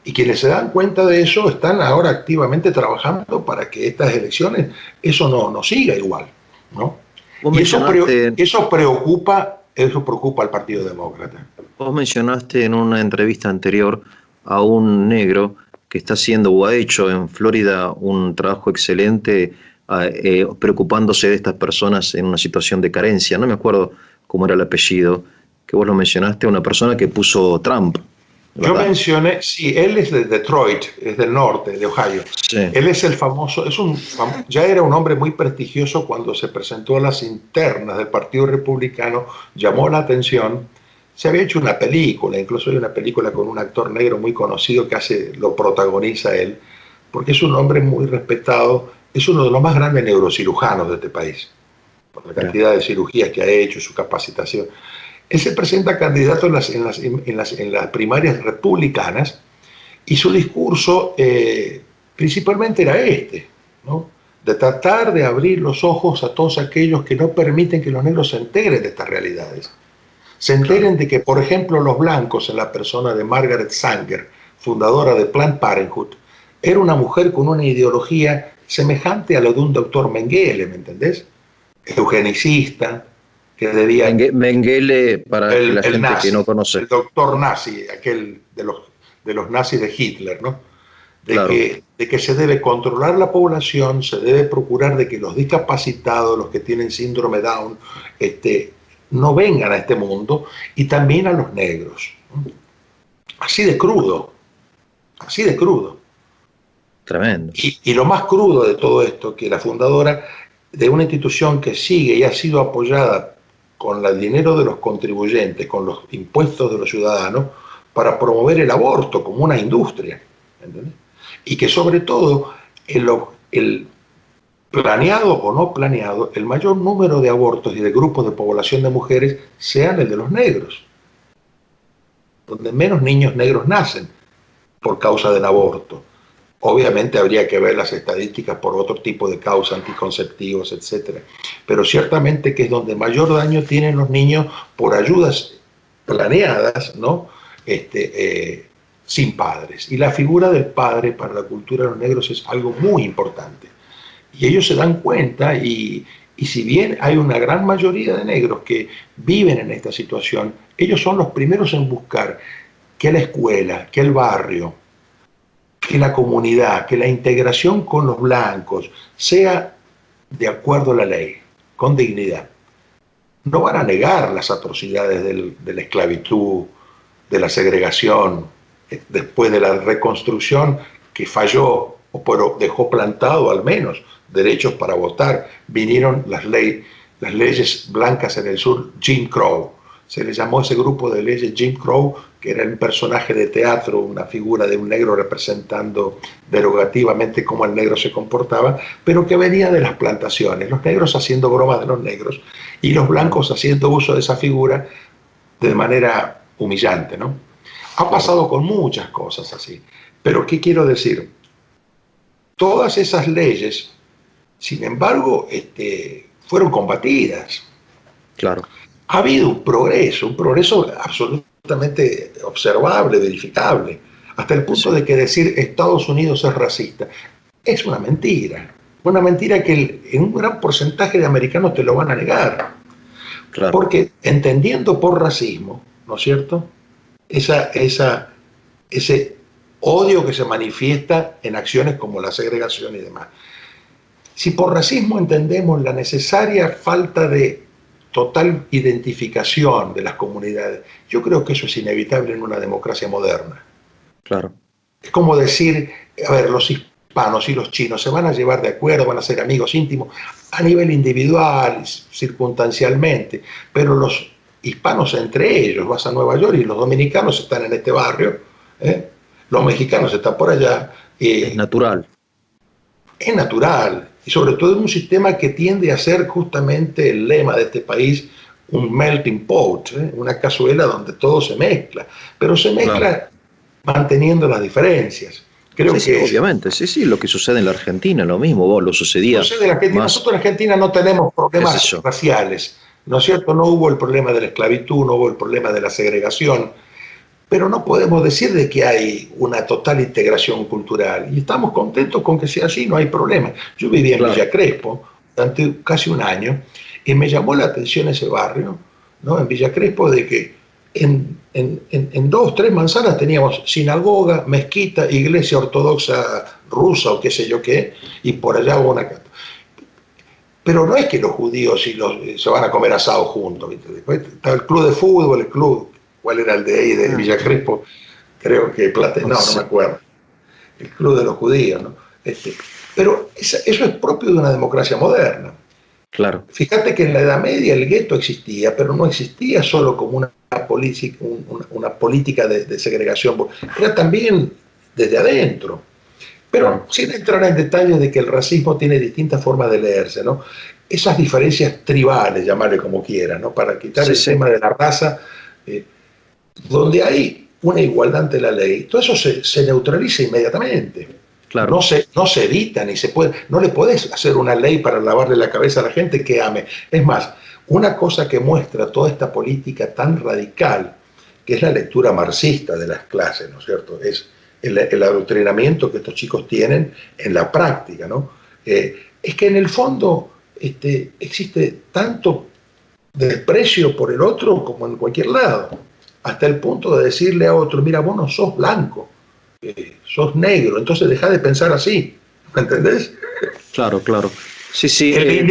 Y quienes se dan cuenta de eso están ahora activamente trabajando para que estas elecciones eso no siga igual, ¿no? vos Y mencionaste, eso preocupa al Partido Demócrata. vos mencionaste en una entrevista anterior a un negro que está haciendo o ha hecho en Florida un trabajo excelente preocupándose de estas personas en una situación de carencia. No me acuerdo cómo era el apellido, que vos lo mencionaste, una persona que puso Trump, Yo ¿verdad? mencioné, sí, él es de Detroit, es del norte, de Ohio. Sí, Él es el famoso, ya era un hombre muy prestigioso cuando se presentó a las internas del Partido Republicano, llamó la atención. Se había hecho una película, incluso hay una película con un actor negro muy conocido que lo protagoniza él, porque es un hombre muy respetado, es uno de los más grandes neurocirujanos de este país, por la mira, cantidad de cirugías que ha hecho, su capacitación. Él se presenta candidato en las primarias republicanas y su discurso principalmente era ¿no? De tratar de abrir los ojos a todos aquellos que no permiten que los negros se enteren de estas realidades. Se claro. enteren de que, por ejemplo, los blancos, en la persona de Margaret Sanger, fundadora de Planned Parenthood, era una mujer con una ideología semejante a la de un doctor Mengele, ¿me entendés? Eugenicista, que debía Mengele, para que la el gente que no nazi, conoce, el doctor nazi, aquel de los nazis de Hitler, ¿no? claro, De que se debe controlar la población, se debe procurar de que los discapacitados, los que tienen síndrome Down, no vengan a este mundo, y también a los negros. Así de crudo, así de crudo. tremendo. Y lo más crudo de todo esto, que la fundadora de una institución que sigue y ha sido apoyada con el dinero de los contribuyentes, con los impuestos de los ciudadanos, para promover el aborto como una industria. ¿Entendés? Y que sobre todo el planeado o no planeado, el mayor número de abortos y de grupos de población de mujeres sean el de los negros, donde menos niños negros nacen por causa del aborto. Obviamente habría que ver las estadísticas por otro tipo de causas, anticonceptivos, etcétera. Pero ciertamente que es donde mayor daño tienen los niños por ayudas planeadas, ¿no? Sin padres. Y la figura del padre para la cultura de los negros es algo muy importante. Y ellos se dan cuenta y si bien hay una gran mayoría de negros que viven en esta situación, ellos son los primeros en buscar que la escuela, que el barrio, que la comunidad, que la integración con los blancos sea de acuerdo a la ley. con dignidad. No van a negar las atrocidades de la esclavitud, de la segregación, después de la reconstrucción que falló, pero dejó plantado al menos derechos para votar. Vinieron las leyes blancas en el sur, Jim Crow. Se le llamó ese grupo de leyes Jim Crow, que era un personaje de teatro, una figura de un negro representando derogativamente cómo el negro se comportaba, pero que venía de las plantaciones, los negros haciendo bromas de los negros y los blancos haciendo uso de esa figura de manera humillante, ¿no? Ha pasado con muchas cosas así. Pero ¿qué quiero decir? Todas esas leyes, sin embargo, fueron combatidas. Claro. Ha habido un progreso absolutamente observable, verificable, hasta el punto de que decir Estados Unidos es racista es una mentira que en un gran porcentaje de americanos te lo van a negar. Claro. Porque entendiendo por racismo, ¿no es cierto?, ese odio que se manifiesta en acciones como la segregación y demás. Si por racismo entendemos la necesaria falta de total identificación de las comunidades, yo creo que eso es inevitable en una democracia moderna. Claro. Es como decir, a ver, los hispanos y los chinos se van a llevar de acuerdo, van a ser amigos íntimos a nivel individual, circunstancialmente, pero los hispanos entre ellos, vas a Nueva York y los dominicanos están en este barrio, los mexicanos están por allá. Es natural. Es natural, y sobre todo en un sistema que tiende a ser justamente el lema de este país, un melting pot, una cazuela donde todo se mezcla, pero se mezcla claro, manteniendo las diferencias. Creo sí, que obviamente, sí, lo que sucede en la Argentina, lo mismo, vos lo sucedía. Sucede en la Argentina. Nosotros en Argentina no tenemos problemas raciales, ¿no es cierto? No hubo el problema de la esclavitud, no hubo el problema de la segregación, pero no podemos decir de que hay una total integración cultural. Y estamos contentos con que sea así, no hay problema. Yo vivía en Villa Crespo durante casi un año y me llamó la atención ese barrio, ¿no? En Villa Crespo, de que en 2 o 3 manzanas teníamos sinagoga, mezquita, iglesia ortodoxa rusa o qué sé yo qué, y por allá hubo una... Pero no es que los judíos se van a comer asado juntos. Después está el club de fútbol, el club... ¿Cuál era el de ahí, de Villa Crespo? Creo que Plata, no me acuerdo. El club de los judíos, ¿no? Pero eso es propio de una democracia moderna. Claro. Fíjate que en la Edad Media el gueto existía, pero no existía solo como una política de segregación, era también desde adentro. Pero sin entrar en detalles de que el racismo tiene distintas formas de leerse, ¿no? Esas diferencias tribales, llamarle como quieran, ¿no? Para quitar el tema de la raza, donde hay una igualdad ante la ley, todo eso se neutraliza inmediatamente. Claro. No se evita ni se puede. No le podés hacer una ley para lavarle la cabeza a la gente que ame. Es más, una cosa que muestra toda esta política tan radical, que es la lectura marxista de las clases, ¿no es cierto? Es el adoctrinamiento que estos chicos tienen en la práctica, ¿no? Es que en el fondo existe tanto desprecio por el otro como en cualquier lado, hasta el punto de decirle a otro, mira, vos no sos blanco, sos negro, entonces dejá de pensar así, ¿me entendés? Claro. Sí. El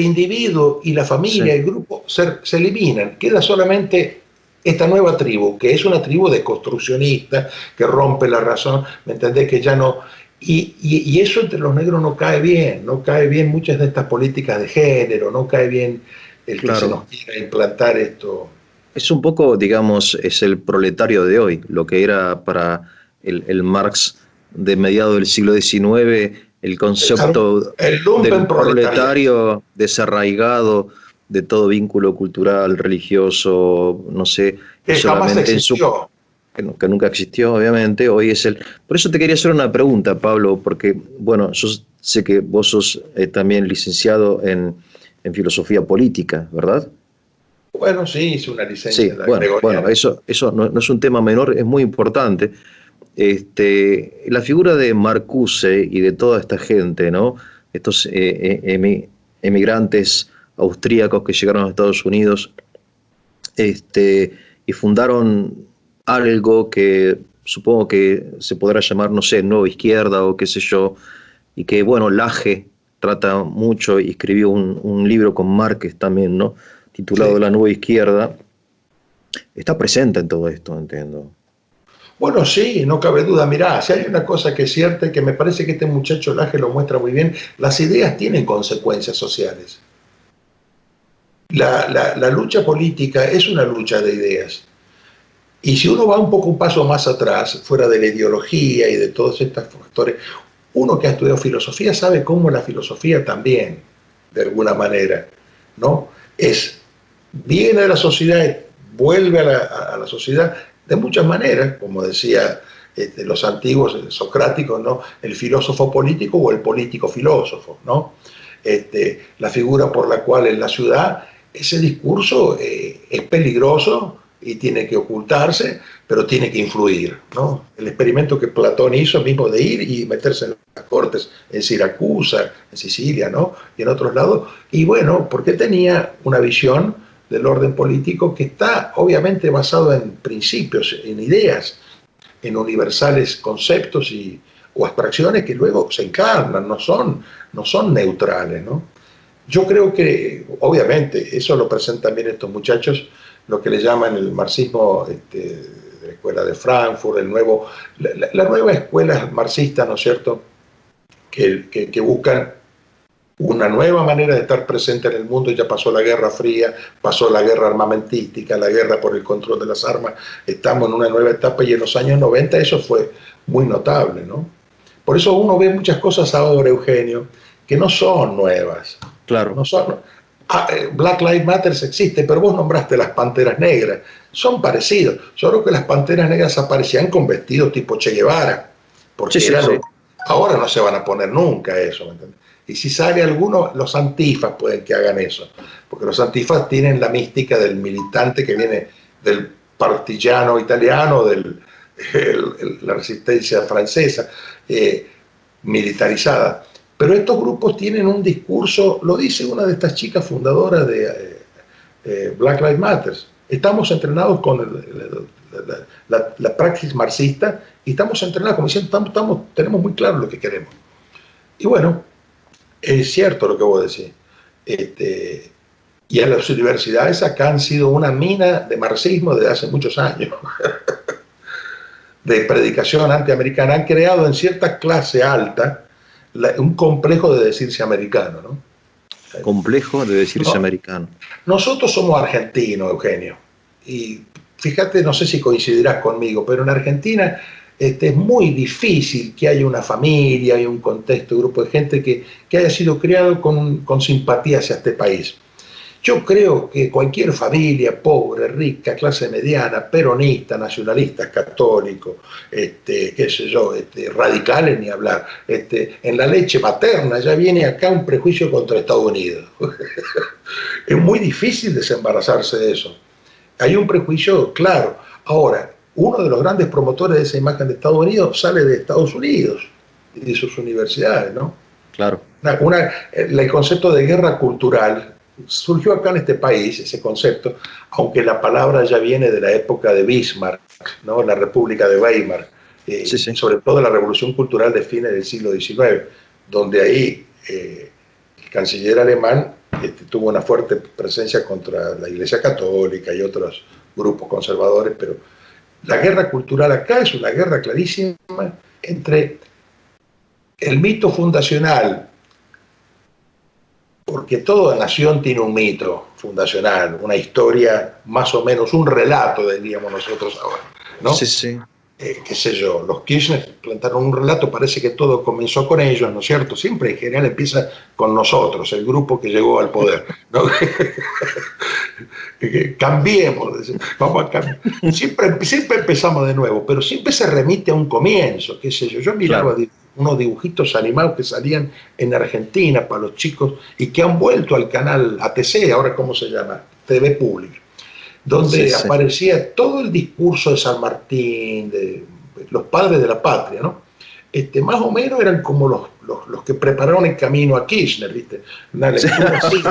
individuo y la familia, el grupo, se eliminan, queda solamente esta nueva tribu, que es una tribu deconstruccionista, que rompe la razón, ¿me entendés? Que ya no... Y eso entre los negros no cae bien muchas de estas políticas de género, no cae bien el que se nos quiera implantar esto. Es un poco, digamos, es el proletario de hoy, lo que era para el Marx de mediados del siglo XIX, el concepto del proletario desarraigado de todo vínculo cultural, religioso, no sé, que jamás existió. Que nunca existió, obviamente, hoy es el... Por eso te quería hacer una pregunta, Pablo, porque, bueno, yo sé que vos sos también licenciado en filosofía política, ¿verdad? Bueno, sí, hice una licencia. Sí, bueno, eso no es un tema menor, es muy importante. La figura de Marcuse y de toda esta gente, ¿no? Estos emigrantes austríacos que llegaron a Estados Unidos y fundaron algo que supongo que se podrá llamar, no sé, Nueva Izquierda o qué sé yo, y que, bueno, Laje trata mucho y escribió un libro con Márquez también, ¿no? Titulado Sí. La Nueva Izquierda, está presente en todo esto, entiendo. Bueno, sí, no cabe duda. Mirá, si hay una cosa que es cierta y que me parece que este muchacho Laje lo muestra muy bien, las ideas tienen consecuencias sociales. La lucha política es una lucha de ideas. Y si uno va un paso más atrás, fuera de la ideología y de todos estos factores, uno que ha estudiado filosofía sabe cómo la filosofía también, de alguna manera, ¿no? Viene de la sociedad, vuelve a la sociedad de muchas maneras, como decía los antiguos socráticos, ¿no? El filósofo político o el político filósofo, ¿no? La figura por la cual en la ciudad ese discurso es peligroso y tiene que ocultarse, pero tiene que influir, ¿no? El experimento que Platón hizo mismo de ir y meterse en las cortes en Siracusa, en Sicilia, ¿no? Y en otros lados, y bueno, porque tenía una visión del orden político que está obviamente basado en principios, en ideas, en universales conceptos o abstracciones que luego se encarnan, no son neutrales, ¿no? Yo creo que, obviamente, eso lo presentan bien estos muchachos, lo que le llaman el marxismo de la escuela de Frankfurt, la nueva escuela marxista, ¿no es cierto?, que buscan una nueva manera de estar presente en el mundo. Ya pasó la Guerra Fría, pasó la guerra armamentística, la guerra por el control de las armas, estamos en una nueva etapa y en los años 90 eso fue muy notable, ¿no? Por eso uno ve muchas cosas ahora, Eugenio, que no son nuevas, Claro. no son... Black Lives Matter existe, pero vos nombraste las Panteras Negras, son parecidos, solo que las Panteras Negras aparecían con vestidos tipo Che Guevara, Sí, porque sí, era sí. ahora no se van a poner nunca eso, ¿me entiendes? Y si sale alguno, los antifas pueden que hagan eso, porque los antifas tienen la mística del militante que viene del partigiano italiano, la resistencia francesa, militarizada. Pero estos grupos tienen un discurso, lo dice una de estas chicas fundadoras de Black Lives Matter. Estamos entrenados con la praxis marxista y estamos entrenados, como diciendo, tenemos muy claro lo que queremos. Y bueno, es cierto lo que vos decís. Y a las universidades acá han sido una mina de marxismo desde hace muchos años, de predicación antiamericana. Han creado en cierta clase alta un complejo de decirse americano, ¿no? Complejo de decirse No, americano. nosotros somos argentinos, Eugenio, y fíjate, no sé si coincidirás conmigo, pero en Argentina es muy difícil que haya una familia y un contexto, un grupo de gente que haya sido criado con simpatía hacia este país. Yo creo que cualquier familia, pobre, rica, clase mediana, peronista, nacionalista, católico, qué sé yo, radicales ni hablar, en la leche materna ya viene acá un prejuicio contra Estados Unidos. Es muy difícil desembarazarse de eso. Hay un prejuicio claro. Ahora, uno de los grandes promotores de esa imagen de Estados Unidos sale de Estados Unidos y de sus universidades, ¿no? Claro. El concepto de guerra cultural surgió acá en este país, ese concepto, aunque la palabra ya viene de la época de Bismarck, ¿no? La República de Weimar, Sí, sí. sobre todo la revolución cultural de fines del siglo XIX, donde ahí el canciller alemán tuvo una fuerte presencia contra la Iglesia Católica y otros grupos conservadores, pero la guerra cultural acá es una guerra clarísima entre el mito fundacional, porque toda nación tiene un mito fundacional, una historia, más o menos un relato, diríamos nosotros ahora, Sí, ¿no? sí. Qué sé yo, los Kirchner plantaron un relato, parece que todo comenzó con ellos, ¿no es cierto? Siempre en general empieza con nosotros, el grupo que llegó al poder, ¿no? Cambiemos, vamos a cambiar. Siempre empezamos de nuevo, pero siempre se remite a un comienzo, qué sé yo. Yo miraba Claro. unos dibujitos animados que salían en Argentina para los chicos y que han vuelto al canal ATC, ahora cómo se llama, TV Pública, Sí, donde sí. aparecía todo el discurso de San Martín, de los padres de la patria, ¿no? Más o menos eran como los que prepararon el camino a Kirchner, ¿viste? Una lectura así.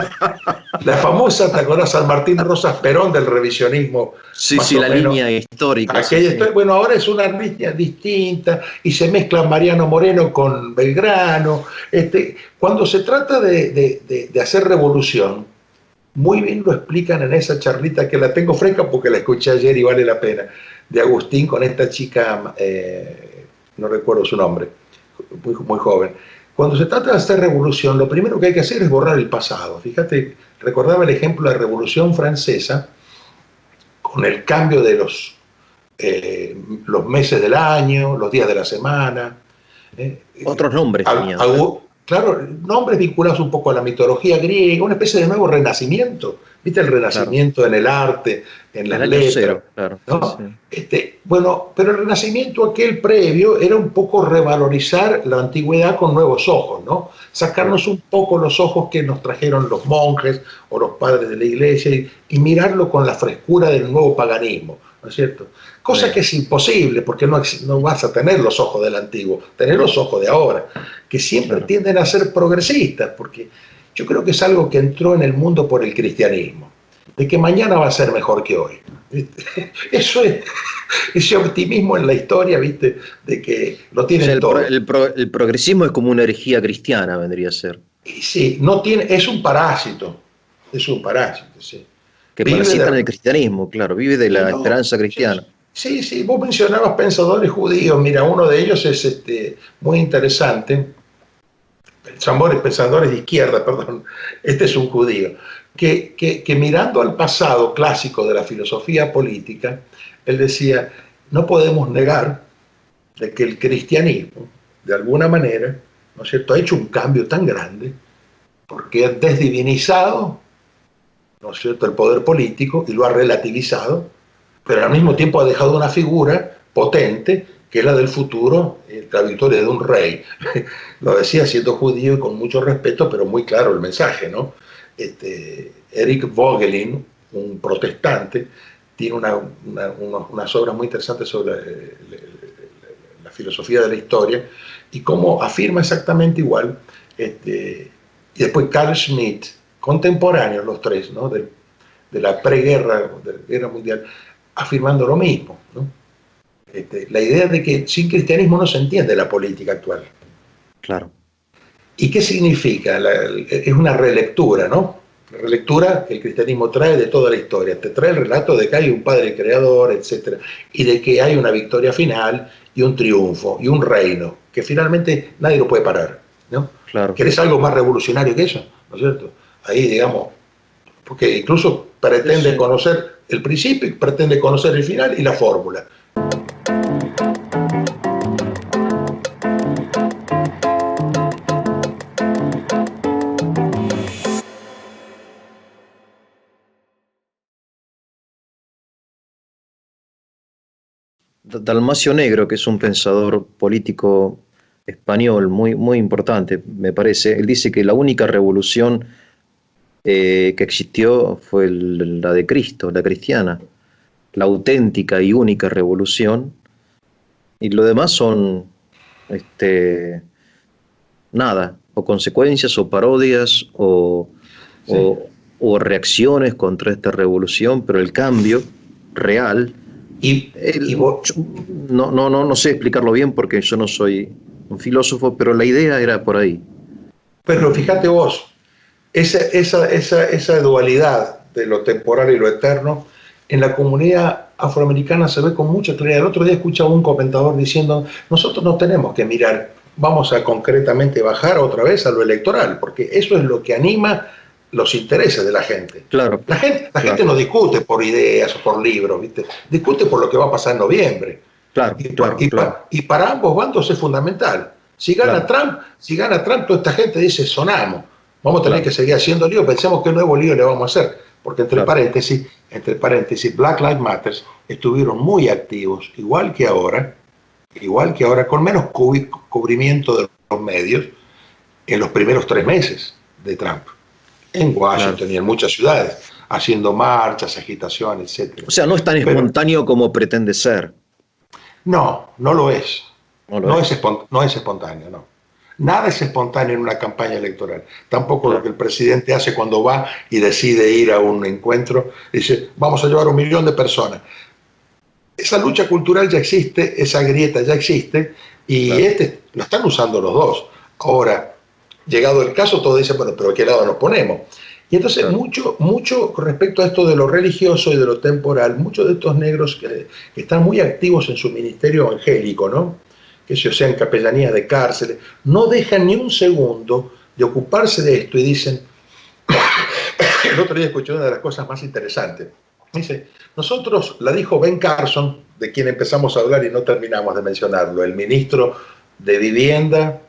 La famosa, ¿te acordás? San Martín Rosas Perón del revisionismo. Sí, Más sí, o la menos. línea histórica. Aquella Sí, sí. bueno, ahora es una línea distinta y se mezcla Mariano Moreno con Belgrano. Cuando se trata de hacer revolución, muy bien lo explican en esa charlita que la tengo fresca porque la escuché ayer y vale la pena, de Agustín con esta chica, no recuerdo su nombre, muy joven. Cuando se trata de hacer revolución, lo primero que hay que hacer es borrar el pasado. Fíjate, recordaba el ejemplo de la Revolución Francesa con el cambio de los meses del año, los días de la semana. Otros nombres tenían, ¿eh? Claro, nombres vinculados un poco a la mitología griega, una especie de nuevo renacimiento. ¿Viste el Claro. renacimiento en el arte, en El las año letras? cero, claro. Sí, ¿No? sí. Bueno, pero el renacimiento aquel previo era un poco revalorizar la antigüedad con nuevos ojos, ¿no? Claro. Sacarnos un poco los ojos que nos trajeron los monjes o los padres de la iglesia y mirarlo con la frescura del nuevo paganismo, ¿no es cierto? Cosa Sí. que es imposible porque no vas a tener los ojos del antiguo, tener los ojos de ahora, que siempre Claro. tienden a ser progresistas, porque yo creo que es algo que entró en el mundo por el cristianismo, de que mañana va a ser mejor que hoy. Eso es ese optimismo en la historia, ¿viste? De que lo O sea, tienen todo. el progresismo es como una herejía cristiana, vendría a ser. Y sí, no tiene, es un parásito, sí. Que Vive parasitan el de, cristianismo, claro, vive de y la no, esperanza sí, cristiana. sí, sí, vos mencionabas pensadores judíos, mira, uno de ellos es muy interesante, pensadores de izquierda, perdón, este es un judío, que mirando al pasado clásico de la filosofía política, él decía, no podemos negar de que el cristianismo, de alguna manera, ¿no es cierto?, ha hecho un cambio tan grande porque ha desdivinizado, ¿no es cierto?, el poder político y lo ha relativizado, pero al mismo tiempo ha dejado una figura potente que es la del futuro, la victoria de un rey. Lo decía siendo judío y con mucho respeto, pero muy claro el mensaje, ¿no? Eric Vogelin, un protestante, tiene unas obras muy interesantes sobre la filosofía de la historia y cómo afirma exactamente igual. Y después Carl Schmitt, contemporáneos los tres, ¿no? de la preguerra, de la guerra mundial, afirmando lo mismo, ¿no? La idea de que sin cristianismo no se entiende la política actual. Claro. ¿Y qué significa? Es una relectura, ¿no? La relectura que el cristianismo trae de toda la historia. Te trae el relato de que hay un padre creador, etc. Y de que hay una victoria final y un triunfo y un reino, que finalmente nadie lo puede parar, ¿no? Claro. ¿Querés algo más revolucionario que eso? ¿No es cierto? Ahí, digamos, porque incluso Sí, pretende sí. conocer el principio, pretende conocer el final y la fórmula. Dalmacio Negro, que es un pensador político español muy, muy importante, me parece, él dice que la única revolución que existió fue la de Cristo, la cristiana, la auténtica y única revolución, y lo demás son este, nada, o consecuencias, o parodias, Sí. o reacciones contra esta revolución, pero el cambio real, Y vos, yo no sé explicarlo bien porque yo no soy un filósofo, pero la idea era por ahí. pero fíjate vos, esa dualidad de lo temporal y lo eterno, en la comunidad afroamericana se ve con mucha claridad. El otro día escuchaba un comentador diciendo, nosotros no tenemos que mirar, vamos a concretamente bajar otra vez a lo electoral, porque eso es lo que anima los intereses de la gente. Claro, La gente claro, no discute por ideas o por libros, ¿viste? Discute por lo que va a pasar en noviembre. claro, claro, claro, Y para ambos bandos es fundamental. claro, Si gana Trump, toda esta gente dice sonamos. Vamos a tener que claro, seguir haciendo lío, pensemos qué nuevo lío le vamos a hacer. Porque claro. entre paréntesis, Black Lives Matter estuvieron muy activos, igual que ahora, con menos cubrimiento de los medios en los primeros 3 meses de Trump. En Claro. Washington y en muchas ciudades, haciendo marchas, agitación, etc. O sea, no es tan Pero espontáneo como pretende ser. no lo es. No lo es. No es espontáneo, no. Nada es espontáneo en una campaña electoral. Tampoco Claro. lo que el presidente hace cuando va y decide ir a un encuentro. Dice, vamos a llevar 1 millón de personas. Esa lucha cultural ya existe, esa grieta ya existe, y Claro. lo están usando los dos. Ahora, llegado el caso, todos dicen, bueno, pero ¿a qué lado nos ponemos? Y entonces, Claro. mucho con respecto a esto de lo religioso y de lo temporal, muchos de estos negros que están muy activos en su ministerio evangélico, ¿no? Que se sean capellanías de cárceles, no dejan ni un segundo de ocuparse de esto y dicen, el otro día escuché una de las cosas más interesantes. Dice, nosotros, la dijo Ben Carson, de quien empezamos a hablar y no terminamos de mencionarlo, el ministro de Vivienda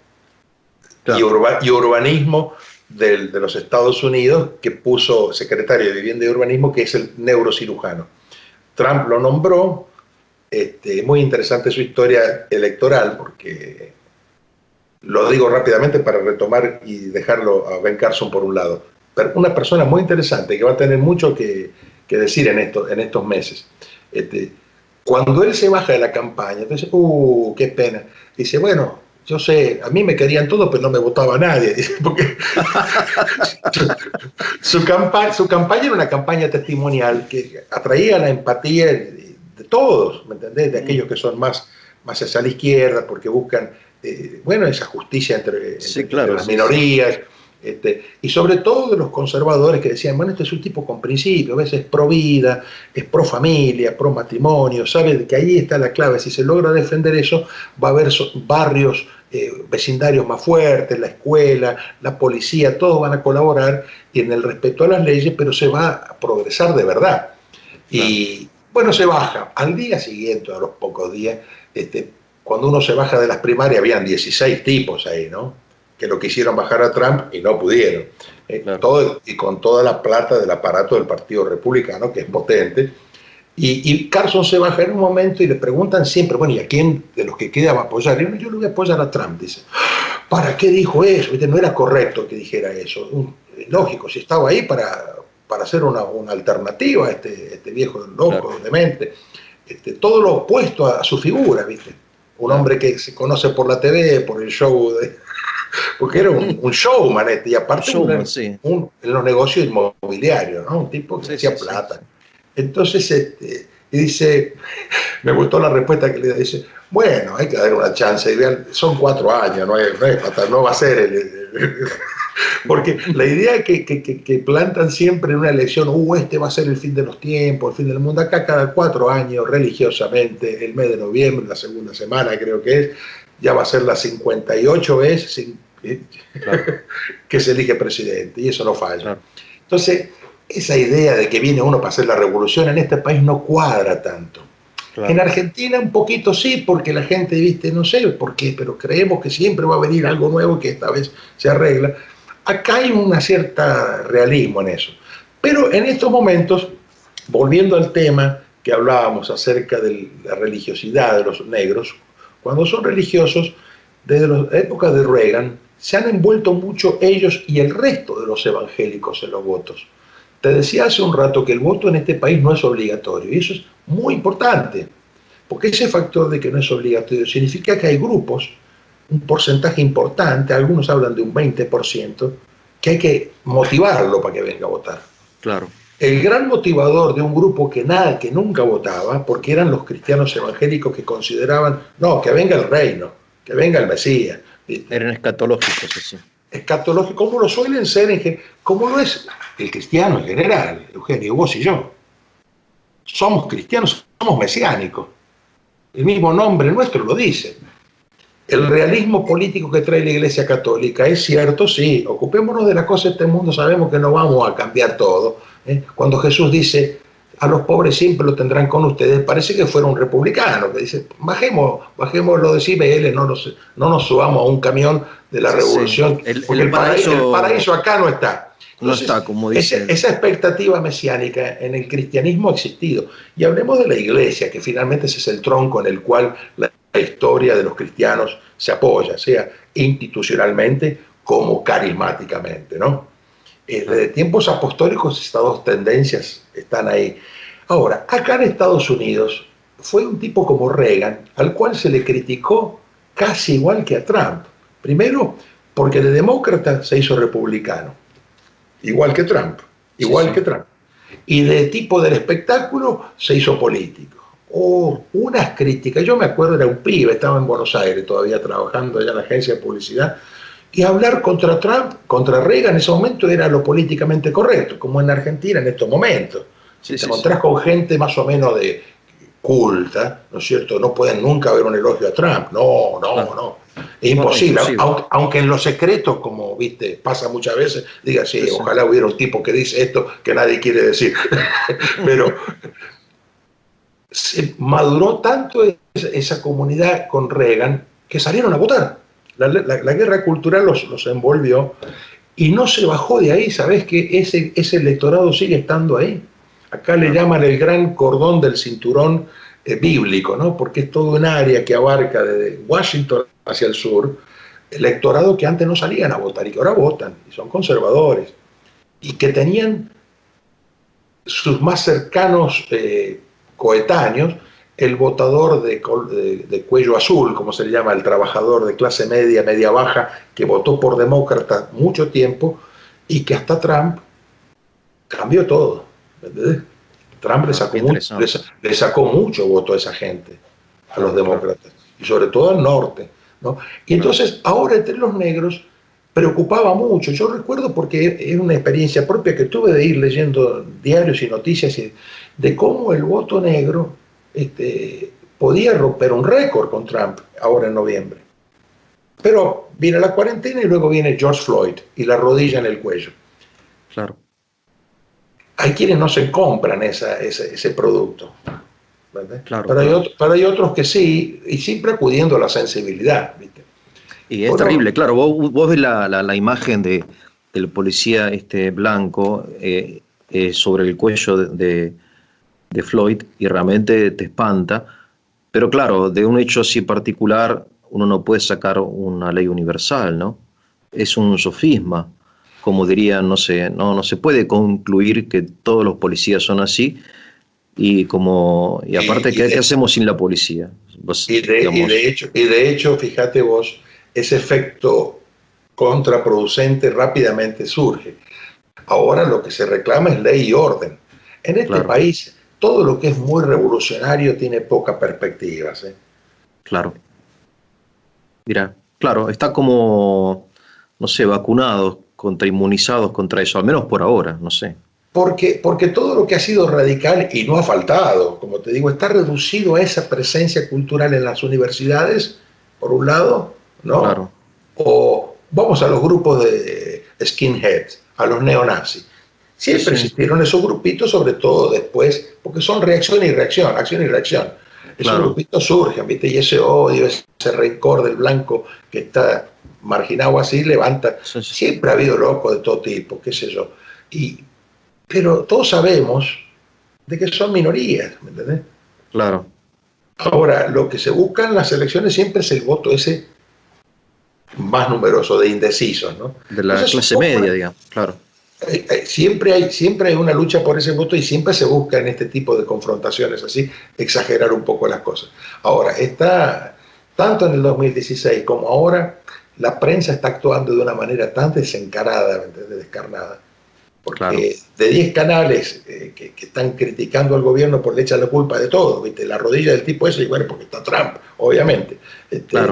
Claro. y Urbanismo de los Estados Unidos, que puso secretario de Vivienda y Urbanismo, que es el neurocirujano. Trump lo nombró. Muy interesante su historia electoral, porque lo digo rápidamente para retomar y dejarlo a Ben Carson por un lado. Pero una persona muy interesante que va a tener mucho que decir en estos meses. Cuando él se baja de la campaña, entonces, qué pena. Dice, bueno, yo sé, a mí me querían todos, pero no me votaba nadie. Porque su campaña era una campaña testimonial que atraía la empatía de todos, ¿me entendés? De aquellos que son más hacia la izquierda, porque buscan, bueno, esa justicia Sí, entre claro, las sí, sí. minorías, y sobre todo de los conservadores que decían, bueno, este es un tipo con principios, a veces es pro vida, es pro familia, pro matrimonio, sabe que ahí está la clave. Si se logra defender eso, va a haber barrios, vecindarios más fuertes, la escuela, la policía, todos van a colaborar y en el respeto a las leyes, pero se va a progresar de verdad. Claro. Y bueno, se baja. Al día siguiente, a los pocos días, cuando uno se baja de las primarias, habían 16 tipos ahí, ¿no? Que lo quisieron bajar a Trump y no pudieron. Claro. Todo, y con toda la plata del aparato del Partido Republicano, que es potente. Y Carson se baja en un momento y le preguntan siempre, bueno, ¿y a quién de los que queda va a apoyar? Y yo lo voy a apoyar a Trump, dice. ¿Para qué dijo eso? ¿Viste? No era correcto que dijera eso. Lógico, si estaba ahí para hacer una alternativa a este viejo Claro. loco, demente. Todo lo opuesto a su figura, ¿viste? Un Claro. hombre que se conoce por la TV, por el show, porque era un showman, y Un aparte showman, sí. en los negocios inmobiliarios, ¿no? Un tipo que Sí, sí, hacía sí. plata. Entonces, y dice, me gustó la respuesta que le dice, bueno, hay que dar una chance, y vean, son 4 años, no va a ser porque la idea que plantan siempre en una elección, este va a ser el fin de los tiempos, el fin del mundo, acá cada 4 años, religiosamente, el mes de noviembre, la segunda semana creo que es, ya va a ser la 58 veces Claro. que se elige presidente, y eso no falla. Claro. Entonces, esa idea de que viene uno para hacer la revolución en este país no cuadra tanto. En Claro. Argentina un poquito sí, porque la gente, viste, no sé por qué, pero creemos que siempre va a venir algo nuevo que esta vez se arregla. Acá hay un cierto realismo en eso. Pero en estos momentos, volviendo al tema que hablábamos acerca de la religiosidad de los negros, cuando son religiosos, desde la época de Reagan, se han envuelto mucho ellos y el resto de los evangélicos en los votos. Te decía hace un rato que el voto en este país no es obligatorio, y eso es muy importante, porque ese factor de que no es obligatorio significa que hay grupos, un porcentaje importante, algunos hablan de un 20%, que hay que motivarlo para que venga a votar. Claro. El gran motivador de un grupo que nunca votaba, porque eran los cristianos evangélicos que consideraban, no, que venga el reino, que venga el Mesías. ¿Viste? Eran escatológicos, así. Escatológico, como lo suelen ser, como lo es el cristiano en general, Eugenio, vos y yo. Somos cristianos, somos mesiánicos. El mismo nombre nuestro lo dice. El realismo político que trae la Iglesia Católica es cierto, sí, ocupémonos de las cosas de este mundo, sabemos que no vamos a cambiar todo. Cuando Jesús dice, a los pobres siempre lo tendrán con ustedes, parece que fuera un republicano, que dice, bajemos los decibeles, no nos subamos a un camión de la Sí, sí. revolución, porque El el paraíso paraíso acá no está. no Entonces, está, como dice. esa expectativa mesiánica en el cristianismo ha existido. Y hablemos de la Iglesia, que finalmente ese es el tronco en el cual la historia de los cristianos se apoya, sea institucionalmente como carismáticamente, ¿no? Desde tiempos apostólicos estas dos tendencias están ahí. Ahora, acá en Estados Unidos fue un tipo como Reagan, al cual se le criticó casi igual que a Trump. Primero, porque de demócrata se hizo republicano, igual que Trump, igual que Trump. Y de tipo del espectáculo se hizo político. Unas críticas, yo me acuerdo, era un pibe, estaba en Buenos Aires todavía trabajando allá en la agencia de publicidad, y hablar contra Trump, contra Reagan en ese momento era lo políticamente correcto, como en Argentina en estos momentos. Si te encontrás con gente más o menos de culta, ¿no es cierto? No pueden nunca haber un elogio a Trump, no. Es imposible, aunque en lo secreto, como viste, pasa muchas veces, diga, sí, ojalá hubiera un tipo que dice esto que nadie quiere decir. Pero se maduró tanto esa comunidad con Reagan que salieron a votar. La guerra cultural los envolvió y no se bajó de ahí. ¿Sabés que ese electorado sigue estando ahí? Acá le llaman el gran cordón del cinturón bíblico, ¿no? Porque es todo un área que abarca desde Washington hacia el sur, electorado que antes no salían a votar y que ahora votan, y son conservadores, y que tenían sus más cercanos coetáneos, el votador de cuello azul, como se le llama, el trabajador de clase media, media baja, que votó por demócrata mucho tiempo y que hasta Trump cambió todo. ¿Entendés? Trump le sacó mucho voto a esa gente, a los demócratas, y sobre todo al norte, ¿no? Y entonces ahora entre los negros preocupaba mucho. Yo recuerdo, porque es una experiencia propia que tuve de ir leyendo diarios y noticias de cómo el voto negro podía romper un récord con Trump ahora en noviembre. Pero viene la cuarentena y luego viene George Floyd y la rodilla en el cuello. Claro. Hay quienes no se compran ese producto, claro, pero hay otros que sí, y siempre acudiendo a la sensibilidad, ¿viste? Y es terrible, claro, vos ves la imagen del policía blanco sobre el cuello de Floyd y realmente te espanta, pero claro, de un hecho así particular uno no puede sacar una ley universal, ¿no? Es un sofisma, como dirían, no sé, no se puede concluir que todos los policías son así y aparte, ¿qué hacemos sin la policía? Y de hecho, fíjate vos, ese efecto contraproducente rápidamente surge. Ahora lo que se reclama es ley y orden. En este país, todo lo que es muy revolucionario tiene pocas perspectivas. Claro. Mira, claro, está como, no sé, vacunados, inmunizados contra eso, al menos por ahora, no sé. Porque todo lo que ha sido radical, y no ha faltado, como te digo, está reducido a esa presencia cultural en las universidades, por un lado, ¿no? Claro. O vamos a los grupos de skinheads, a los neonazis. Siempre existieron esos grupitos, sobre todo después, porque son reacción y reacción, acción y reacción. Esos grupitos surgen, ¿viste? Y ese odio, ese rencor del blanco que está marginado así, levanta. Siempre ha habido locos de todo tipo, qué sé yo. Pero todos sabemos de que son minorías, ¿me entendés? Claro. Ahora, lo que se busca en las elecciones siempre es el voto ese más numeroso de indecisos, ¿no? De la clase media, digamos, claro. Siempre hay una lucha por ese voto y siempre se busca en este tipo de confrontaciones así exagerar un poco las cosas. Ahora, tanto en el 2016 como ahora, la prensa está actuando de una manera tan desencarada, descarnada. Porque de 10 canales que están criticando al gobierno por le echan la culpa de todo, ¿viste? La rodilla del tipo ese, y bueno, porque está Trump, obviamente.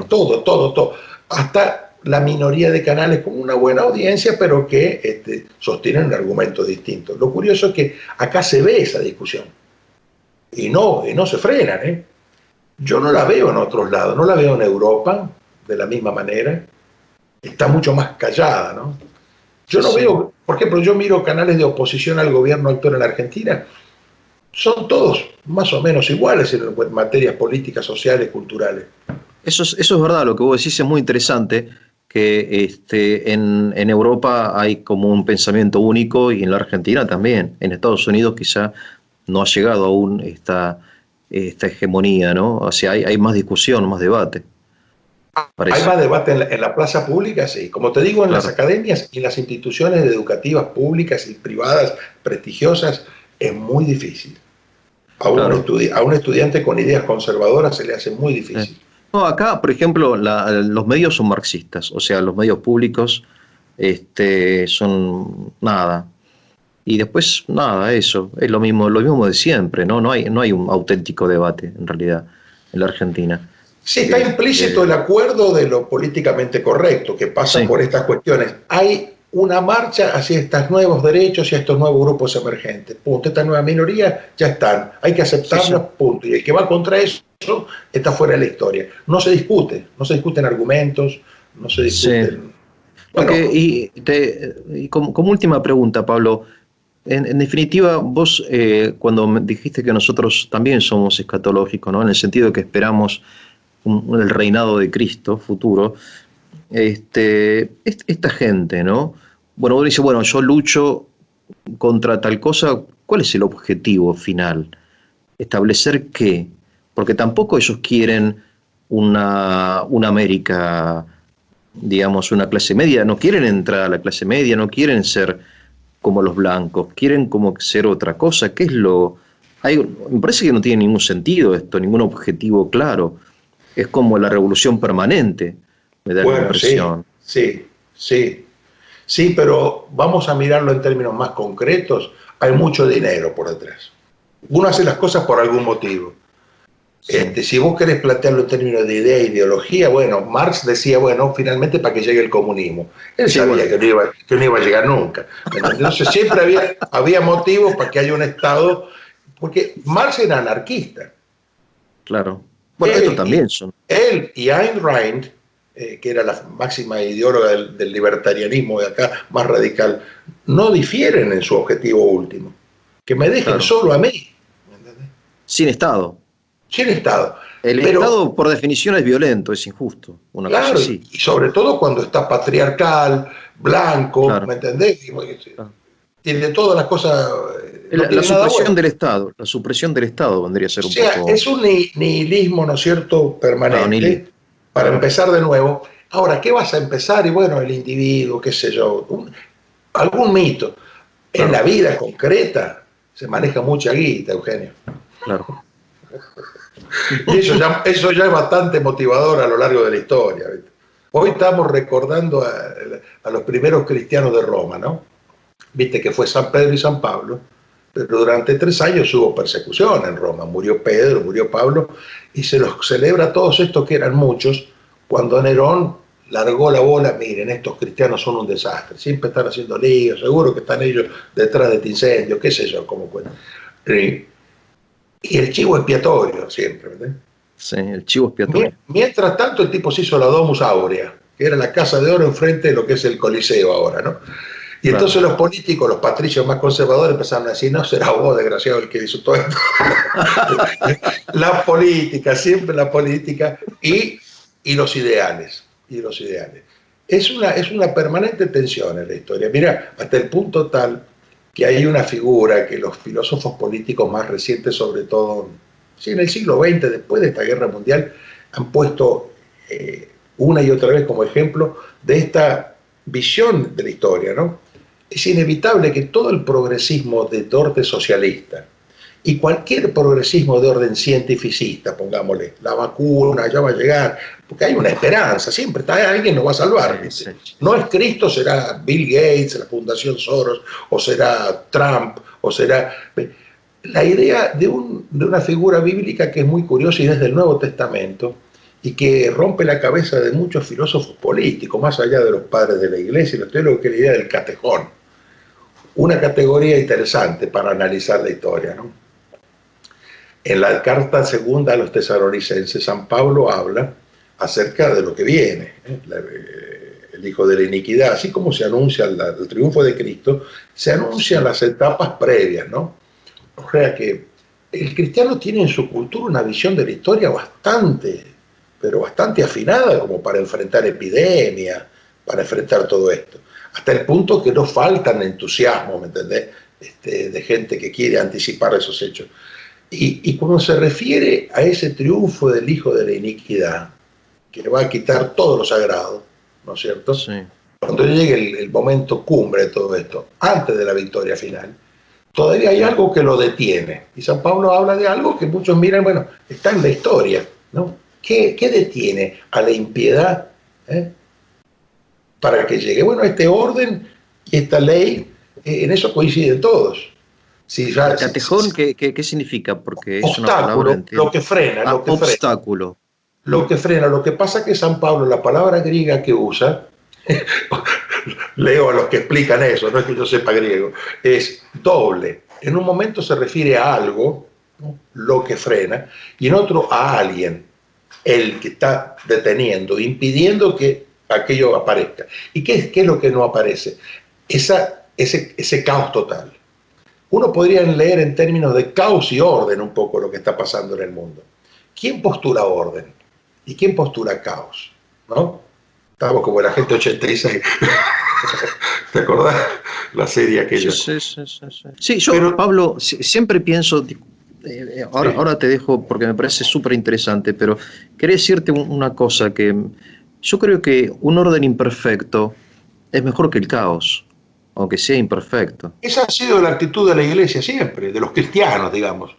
Todo. Hasta la minoría de canales con una buena audiencia, pero que sostienen argumentos distintos. Lo curioso es que acá se ve esa discusión. Y no se frenan, ¿eh? Yo no la veo en otros lados, no la veo en Europa de la misma manera. Está mucho más callada, ¿no? Yo no veo, por ejemplo, yo miro canales de oposición al gobierno actual en la Argentina, son todos más o menos iguales en materias políticas, sociales, culturales. Eso es verdad, lo que vos decís es muy interesante, que en Europa hay como un pensamiento único y en la Argentina también. En Estados Unidos quizá no ha llegado aún esta hegemonía, ¿no? O sea, hay más discusión, más debate. Hay más debate en la plaza pública, sí. Como te digo, en las academias y las instituciones educativas públicas y privadas prestigiosas es muy difícil. A un estudiante con ideas conservadoras se le hace muy difícil. No, acá, por ejemplo, los medios son marxistas, o sea, los medios públicos son nada. Y después, nada, eso, es lo mismo de siempre, ¿no? No hay un auténtico debate, en realidad, en la Argentina. Sí, está implícito el Este, acuerdo de lo políticamente correcto, que pasa sí, por estas cuestiones. Hay una marcha hacia estos nuevos derechos y a estos nuevos grupos emergentes. Punto. Estas nuevas minorías ya están. Hay que sí, sí. aceptarlas, punto. Y el que va contra eso está fuera de la historia. No se discute, no se discuten argumentos, no se Sí. discuten. Lo Bueno, y como última pregunta, Pablo, en definitiva, vos cuando me dijiste que nosotros también somos escatológicos, ¿no? En el sentido de que esperamos el reinado de Cristo futuro, esta gente, ¿no? Bueno, uno dice, bueno, yo lucho contra tal cosa, ¿cuál es el objetivo final? ¿Establecer qué? Porque tampoco ellos quieren una América, digamos, una clase media, no quieren entrar a la clase media, no quieren ser como los blancos, quieren como ser otra cosa. ¿Qué es lo...? Me parece que no tiene ningún sentido esto, ningún objetivo claro. Es como la revolución permanente, me da la bueno, sí, impresión. sí, sí. Sí, pero vamos a mirarlo en términos más concretos. Hay mucho dinero por detrás. Uno hace las cosas por algún motivo. Sí, Si vos querés plantearlo en términos de idea e ideología, bueno, Marx decía, bueno, finalmente para que llegue el comunismo. Él sí, sabía bueno, que no iba a llegar nunca. Entonces siempre había motivos para que haya un Estado, porque Marx era anarquista. claro. Bueno, estos Él y, también son. él y Ayn Rand, que era la máxima ideóloga del libertarianismo de acá, más radical, no difieren en su objetivo último. Que me dejen Claro. solo a mí, Sin Estado. sin Estado. El Pero Estado, por definición, es violento, es injusto. Una cosa claro, así. y sobre todo cuando está patriarcal, blanco, Claro. ¿me entendés? Claro. Tiene todas las cosas, no La tiene nada supresión bueno. del Estado. La supresión del Estado vendría a O ser un sea, poco. es un nihilismo, ¿no es cierto?, Claro, permanente, nihilismo. para Claro. empezar de nuevo. Ahora, ¿qué vas a empezar? Y bueno, el individuo, qué sé yo, algún mito. En la Claro. vida concreta se maneja mucha guita, Eugenio. Claro. Y eso ya es bastante motivador a lo largo de la historia. ¿Viste? Hoy estamos recordando a los primeros cristianos de Roma, ¿no? Viste que fue San Pedro y San Pablo, pero durante 3 años hubo persecución en Roma. Murió Pedro, murió Pablo, y se los celebra a todos estos, que eran muchos, cuando Nerón largó la bola. Miren, estos cristianos son un desastre, siempre están haciendo líos, seguro que están ellos detrás de este incendio, qué sé yo, cómo cuentan. Y el chivo expiatorio siempre, ¿verdad? Sí, el chivo expiatorio. Mientras tanto, el tipo se hizo la Domus Aurea, que era la casa de oro enfrente de lo que es el Coliseo ahora, ¿no? Y Claro. entonces los políticos, los patricios más conservadores empezaron a decir, no será vos, desgraciado, el que hizo todo esto. La política, siempre la política y los ideales. Y los ideales. Es una permanente tensión en la historia. Mira, hasta el punto tal que hay una figura que los filósofos políticos más recientes, sobre todo sí, en el siglo XX, después de esta guerra mundial, han puesto una y otra vez como ejemplo de esta visión de la historia, ¿no? Es inevitable que todo el progresismo de torte socialista y cualquier progresismo de orden cientificista, pongámosle, la vacuna ya va a llegar, porque hay una esperanza, siempre está, alguien nos va a salvar, Sí, ¿viste? sí. No es Cristo, será Bill Gates, la Fundación Soros, o será Trump, o será... La idea de una figura bíblica que es muy curiosa y desde el Nuevo Testamento, y que rompe la cabeza de muchos filósofos políticos, más allá de los padres de la iglesia y los teólogos, que es la idea del catejón. Una categoría interesante para analizar la historia, ¿no? En la carta segunda a los tesalonicenses, San Pablo habla acerca de lo que viene, el hijo de la iniquidad. Así como se anuncia el triunfo de Cristo, se anuncian Sí. las etapas previas, ¿no? O sea que el cristiano tiene en su cultura una visión de la historia bastante, pero bastante afinada como para enfrentar epidemias, para enfrentar todo esto. Hasta el punto que no faltan entusiasmo, ¿me entendés? De gente que quiere anticipar esos hechos. Y cuando se refiere a ese triunfo del hijo de la iniquidad, que le va a quitar todo lo sagrado, ¿no es cierto? Sí. Cuando llegue el momento cumbre de todo esto, antes de la victoria final, todavía hay algo que lo detiene. Y San Pablo habla de algo que muchos miran, bueno, está en la historia, ¿no? ¿Qué detiene a la impiedad para que llegue? Bueno, este orden y esta ley, en eso coinciden todos. ¿El catejón qué significa? Porque es una palabra obstáculo, entera. lo que frena, Ah, obstáculo. lo que frena. Lo que pasa es que San Pablo, la palabra griega que usa, leo a los que explican eso, no es que yo sepa griego, es doble. En un momento se refiere a algo, ¿no?, lo que frena, y en otro a alguien, el que está deteniendo, impidiendo que aquello aparezca. ¿Y qué es lo que no aparece? Ese caos total. Uno podría leer en términos de caos y orden un poco lo que está pasando en el mundo. ¿Quién postula orden? ¿Y quién postula caos? ¿No? Estamos como el Agente 86. ¿Te acordás? La serie aquella. Sí, sí, sí, sí. Sí, yo, Pero, Pablo, siempre pienso, ahora, sí. ahora te dejo porque me parece súper interesante, pero quería decirte una cosa, que yo creo que un orden imperfecto es mejor que el caos, aunque sea imperfecto. Esa ha sido la actitud de la Iglesia siempre, de los cristianos, digamos, de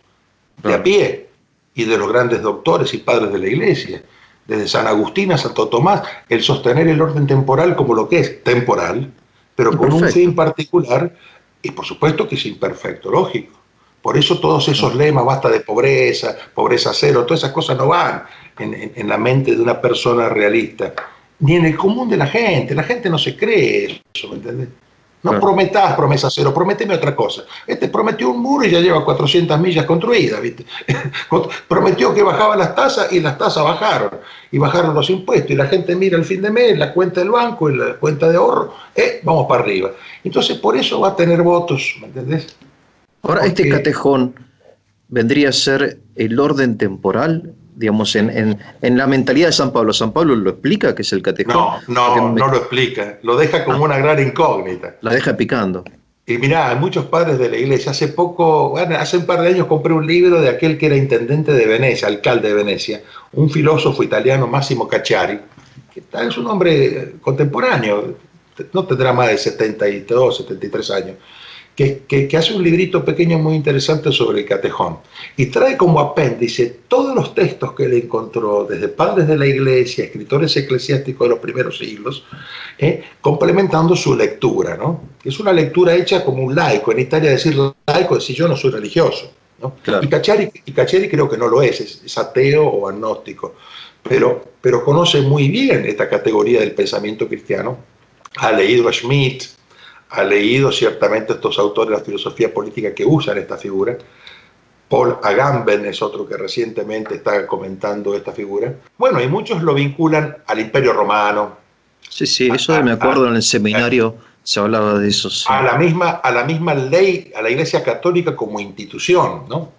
a Claro, pie, y de los grandes doctores y padres de la Iglesia, desde San Agustín a Santo Tomás, el sostener el orden temporal como lo que es temporal, pero con un fin imperfecto. particular, y por supuesto que es imperfecto, lógico. Por eso todos esos Claro, lemas, basta de pobreza, pobreza cero, todas esas cosas no van en la mente de una persona realista, ni en el común de la gente. La gente no se cree eso, ¿me entendés? No claro. prometas promesa cero, prométeme otra cosa. Este prometió un muro y ya lleva 400 millas construidas, ¿viste? Prometió que bajaba las tasas y las tasas bajaron. Y bajaron los impuestos. Y la gente mira el fin de mes, la cuenta del banco y la cuenta de ahorro, vamos para arriba. Entonces, por eso va a tener votos, ¿me entendés? Ahora, este Porque catejón vendría a ser el orden temporal, digamos, en la mentalidad de San Pablo. ¿San Pablo lo explica qué es el catejón? Porque no lo explica, lo deja como ah, una gran incógnita. la deja picando. Y mirá, hay muchos padres de la iglesia. Hace poco, bueno, hace un par de años compré un libro de aquel que era intendente de Venecia, alcalde de Venecia, un filósofo italiano, Massimo Cacciari, que es un hombre contemporáneo, no tendrá más de 72, 73 años, que hace un librito pequeño muy interesante sobre el catejón y trae como apéndice todos los textos que él encontró desde padres de la iglesia, escritores eclesiásticos de los primeros siglos, complementando su lectura, ¿no? Es una lectura hecha como un laico. En Italia decir laico es decir yo no soy religioso, ¿no? Claro. Y Cacciari creo que no lo es ateo o agnóstico, pero conoce muy bien esta categoría del pensamiento cristiano, ha leído a Schmitt, ha leído ciertamente estos autores de la filosofía política que usan esta figura. Paul Agamben es otro que recientemente está comentando esta figura. Bueno, y muchos lo vinculan al Imperio Romano, Sí, sí, a, eso me acuerdo en el a, seminario se hablaba de eso, sí. a la misma ley, a la Iglesia Católica como institución, ¿no?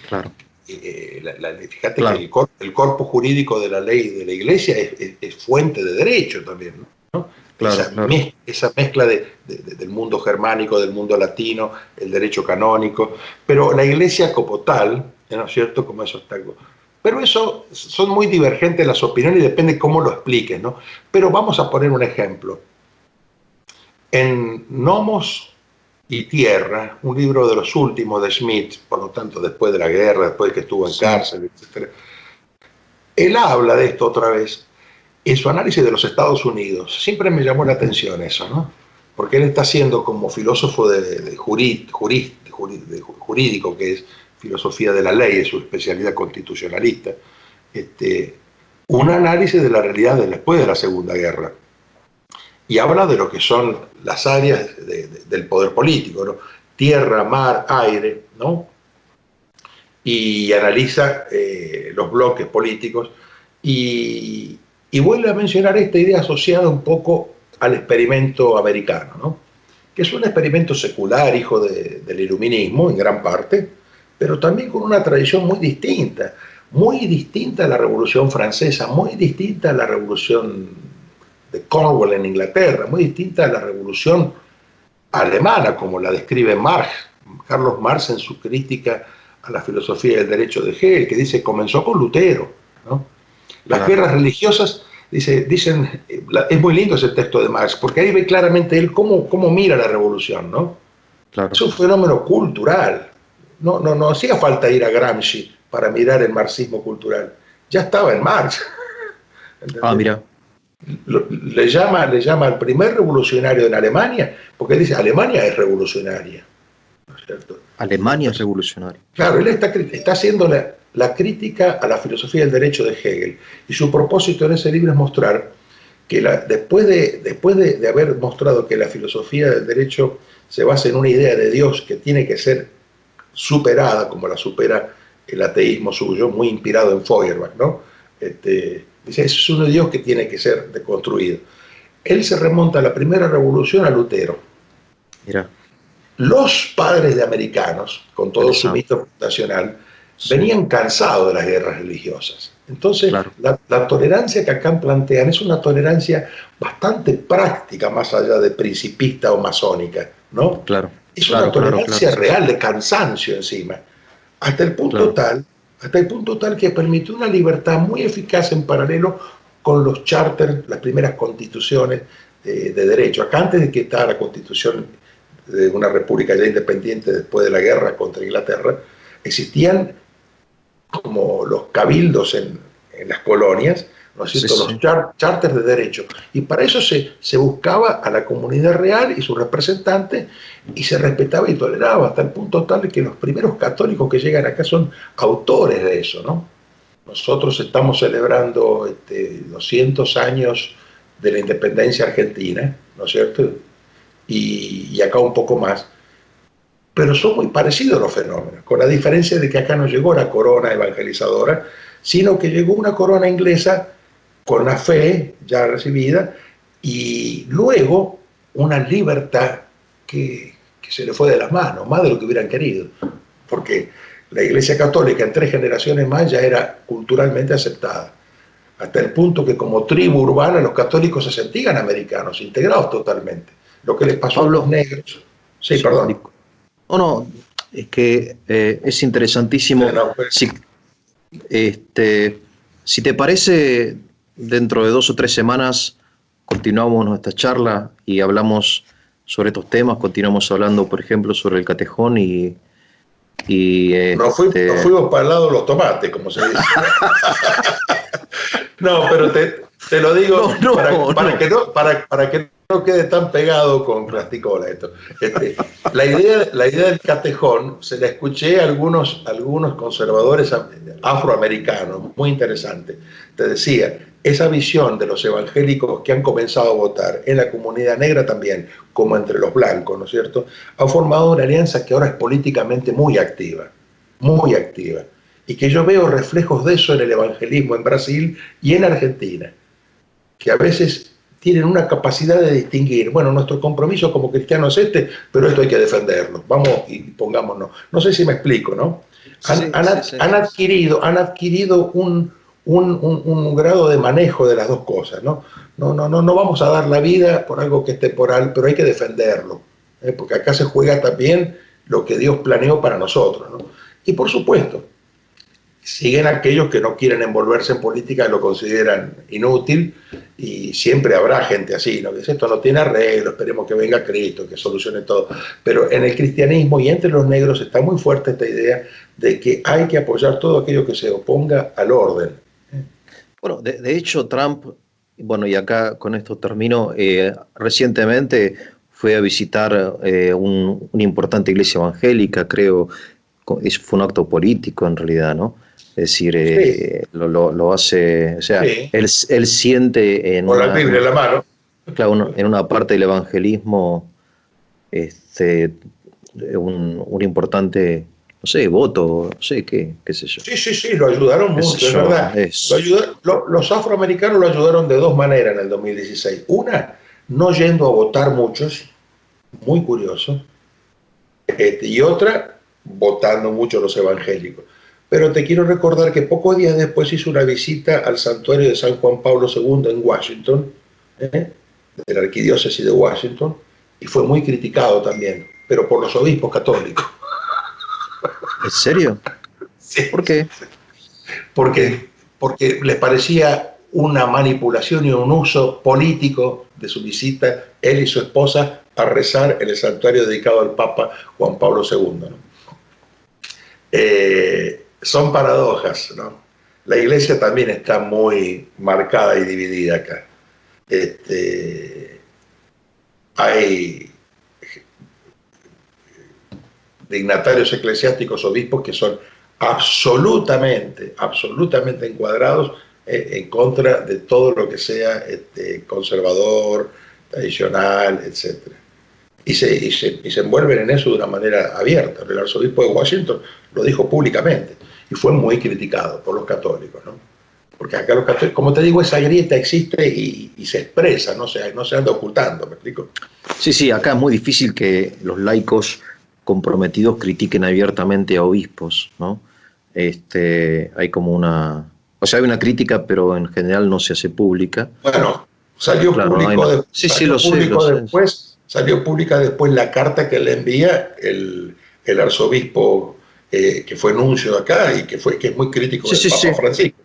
Claro, Fíjate que claro, el corpus jurídico de la ley de la Iglesia es fuente de derecho también, ¿no? claro, claro. Esa mezcla del mundo germánico, del mundo latino, el derecho canónico, pero la Iglesia como tal, ¿no es cierto? Como eso está algo. Pero eso son muy divergentes las opiniones y depende cómo lo expliques, ¿no? Pero vamos a poner un ejemplo. En Nomos y Tierra, un libro de los últimos de Schmitt, por lo tanto después de la guerra, después de que estuvo en Sí, cárcel, etc. Él habla de esto otra vez en su análisis de los Estados Unidos. Siempre me llamó la atención eso, ¿no? Porque él está haciendo como filósofo jurídico, que es filosofía de la ley, es su especialidad constitucionalista, un análisis de la realidad después de la Segunda Guerra. Y habla de lo que son las áreas del poder político, ¿no? Tierra, mar, aire, ¿no? Y analiza los bloques políticos y vuelve a mencionar esta idea asociada un poco al experimento americano, ¿no? Que es un experimento secular, hijo del iluminismo en gran parte, pero también con una tradición muy distinta a la Revolución Francesa, muy distinta a la Revolución de Cornwall en Inglaterra, muy distinta a la Revolución alemana, como la describe Marx, Carlos Marx en su crítica a la filosofía del derecho de Hegel, que dice comenzó con Lutero, ¿no? Las claro, guerras religiosas, dicen, es muy lindo ese texto de Marx, porque ahí ve claramente él cómo mira la revolución, ¿no? Es claro. un fenómeno cultural. No hacía falta ir a Gramsci para mirar el marxismo cultural. ya estaba en marcha. Ah, mira. Le llama al primer revolucionario en Alemania, porque él dice, Alemania es revolucionaria, ¿no es cierto? Alemania es revolucionaria. Claro, él está haciendo la crítica a la filosofía del derecho de Hegel, y su propósito en ese libro es mostrar que después de haber mostrado que la filosofía del derecho se basa en una idea de Dios que tiene que ser superada, como la supera el ateísmo suyo, muy inspirado en Feuerbach, ¿no? Dice, eso es un Dios que tiene que ser deconstruido. Él se remonta a la primera revolución a Lutero. Mira, Los padres de americanos, con todo su interesante. mito fundacional, Sí, venían cansados de las guerras religiosas. Entonces, claro, la tolerancia que acá plantean es una tolerancia bastante práctica, más allá de principista o masónica, ¿no? claro, Es una claro, claro, claro, tolerancia sí, sí, real de cansancio encima, hasta el punto claro. tal, que permitió una libertad muy eficaz en paralelo con los charters, las primeras constituciones de derecho. Acá, antes de que estaba la constitución de una república ya independiente después de la guerra contra Inglaterra, existían como los cabildos en las colonias, ¿no es Sí, cierto?, los sí. charters de derecho. Y para eso se buscaba a la comunidad real y sus representantes, y se respetaba y toleraba, hasta el punto tal de que los primeros católicos que llegan acá son autores de eso, ¿no? Nosotros estamos celebrando 200 años de la independencia argentina, ¿no es cierto? Y acá un poco más, pero son muy parecidos los fenómenos, con la diferencia de que acá no llegó la corona evangelizadora, sino que llegó una corona inglesa con la fe ya recibida y luego una libertad que se le fue de las manos, más de lo que hubieran querido, porque la Iglesia Católica en 3 generaciones más ya era culturalmente aceptada, hasta el punto que como tribu urbana los católicos se sentían americanos, integrados totalmente. Lo que les pasó a los Pablo, negros. Sí, sí, perdón. no, no, es que es interesantísimo. No, pues, Si, si te parece, dentro de 2 o 3 semanas continuamos nuestra charla y hablamos sobre estos temas, continuamos hablando, por ejemplo, sobre el catejón y nos fuimos para el lado de los tomates, como se dice. No, pero te lo digo no, no, para no. que no quede tan pegado con Plasticola esto. La idea del catejón se la escuché a algunos conservadores afroamericanos, muy interesante. Te decía, esa visión de los evangélicos que han comenzado a votar en la comunidad negra también, como entre los blancos, ¿no es cierto?, ha formado una alianza que ahora es políticamente muy activa, y que yo veo reflejos de eso en el evangelismo en Brasil y en Argentina, que a veces tienen una capacidad de distinguir, bueno, nuestro compromiso como cristianos es pero esto hay que defenderlo, vamos y pongámonos. No sé si me explico, ¿no? Sí, sí, sí. Han adquirido un grado de manejo de las dos cosas, ¿no? No vamos a dar la vida por algo que es temporal, pero hay que defenderlo, porque acá se juega también lo que Dios planeó para nosotros, ¿no? Y por supuesto, siguen aquellos que no quieren envolverse en política y lo consideran inútil, y siempre habrá gente así, ¿no? Que dice, esto no tiene arreglo, esperemos que venga Cristo, que solucione todo. Pero en el cristianismo y entre los negros está muy fuerte esta idea de que hay que apoyar todo aquello que se oponga al orden. Bueno, de hecho, Trump, bueno, y acá con esto termino, recientemente fue a visitar una importante iglesia evangélica, creo, fue un acto político en realidad, ¿no? Es decir, Sí, lo hace, o sea, sí, él siente con la Biblia en la mano. claro, en una parte del evangelismo este, un importante, no sé, voto, no sé, qué sé yo. Sí, lo ayudaron Qué sé mucho, es yo, verdad. Los afroamericanos lo ayudaron de dos maneras en el 2016. Una, no yendo a votar muchos, muy curioso, y otra, votando mucho los evangélicos. Pero te quiero recordar que pocos días después hizo una visita al santuario de San Juan Pablo II en Washington, de la arquidiócesis de Washington, y fue muy criticado también, pero por los obispos católicos. ¿En serio? Sí, ¿Por qué? porque les parecía una manipulación y un uso político de su visita, él y su esposa, a rezar en el santuario dedicado al Papa Juan Pablo II, ¿no? Son paradojas, ¿no? la iglesia también está muy marcada y dividida acá. Hay dignatarios eclesiásticos, obispos, que son absolutamente encuadrados en contra de todo lo que sea conservador, tradicional, etc. Y se envuelven en eso de una manera abierta. El arzobispo de Washington lo dijo públicamente y fue muy criticado por los católicos, ¿no? Porque acá los católicos, como te digo, esa grieta existe y se expresa, no se anda ocultando, ¿me explico? Sí, sí, acá es muy difícil que los laicos comprometidos critiquen abiertamente a obispos, ¿no? Hay como una... O sea, hay una crítica, pero en general no se hace pública. Bueno, salió Claro, no hay público, no. Sí, sí, lo sé, lo sé. salió pública después la carta que le envía el arzobispo que fue nuncio acá y que es muy crítico Sí, del sí, Papa sí. Francisco.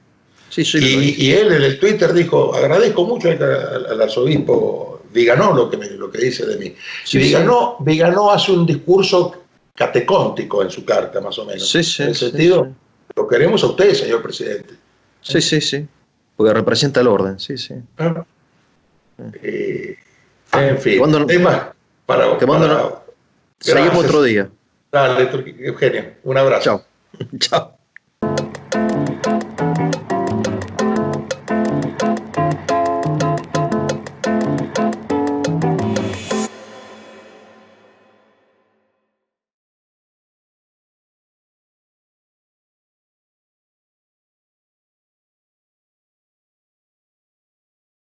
Sí, sí, lo hice. Y él en el Twitter dijo, agradezco mucho al arzobispo Viganó lo que dice de mí. Y Sí, sí. Viganó hace un discurso catecóntico en su carta, más o menos. Sí, En sí, el sí, sí. sentido, lo queremos a usted, señor presidente. Sí, sí, sí. Porque representa el orden, sí, sí. ¿Ah? En Te fin, mando, temas te mando, para... seguimos otro Gracias. día. Dale, Eugenio, un abrazo. Chao. Chao.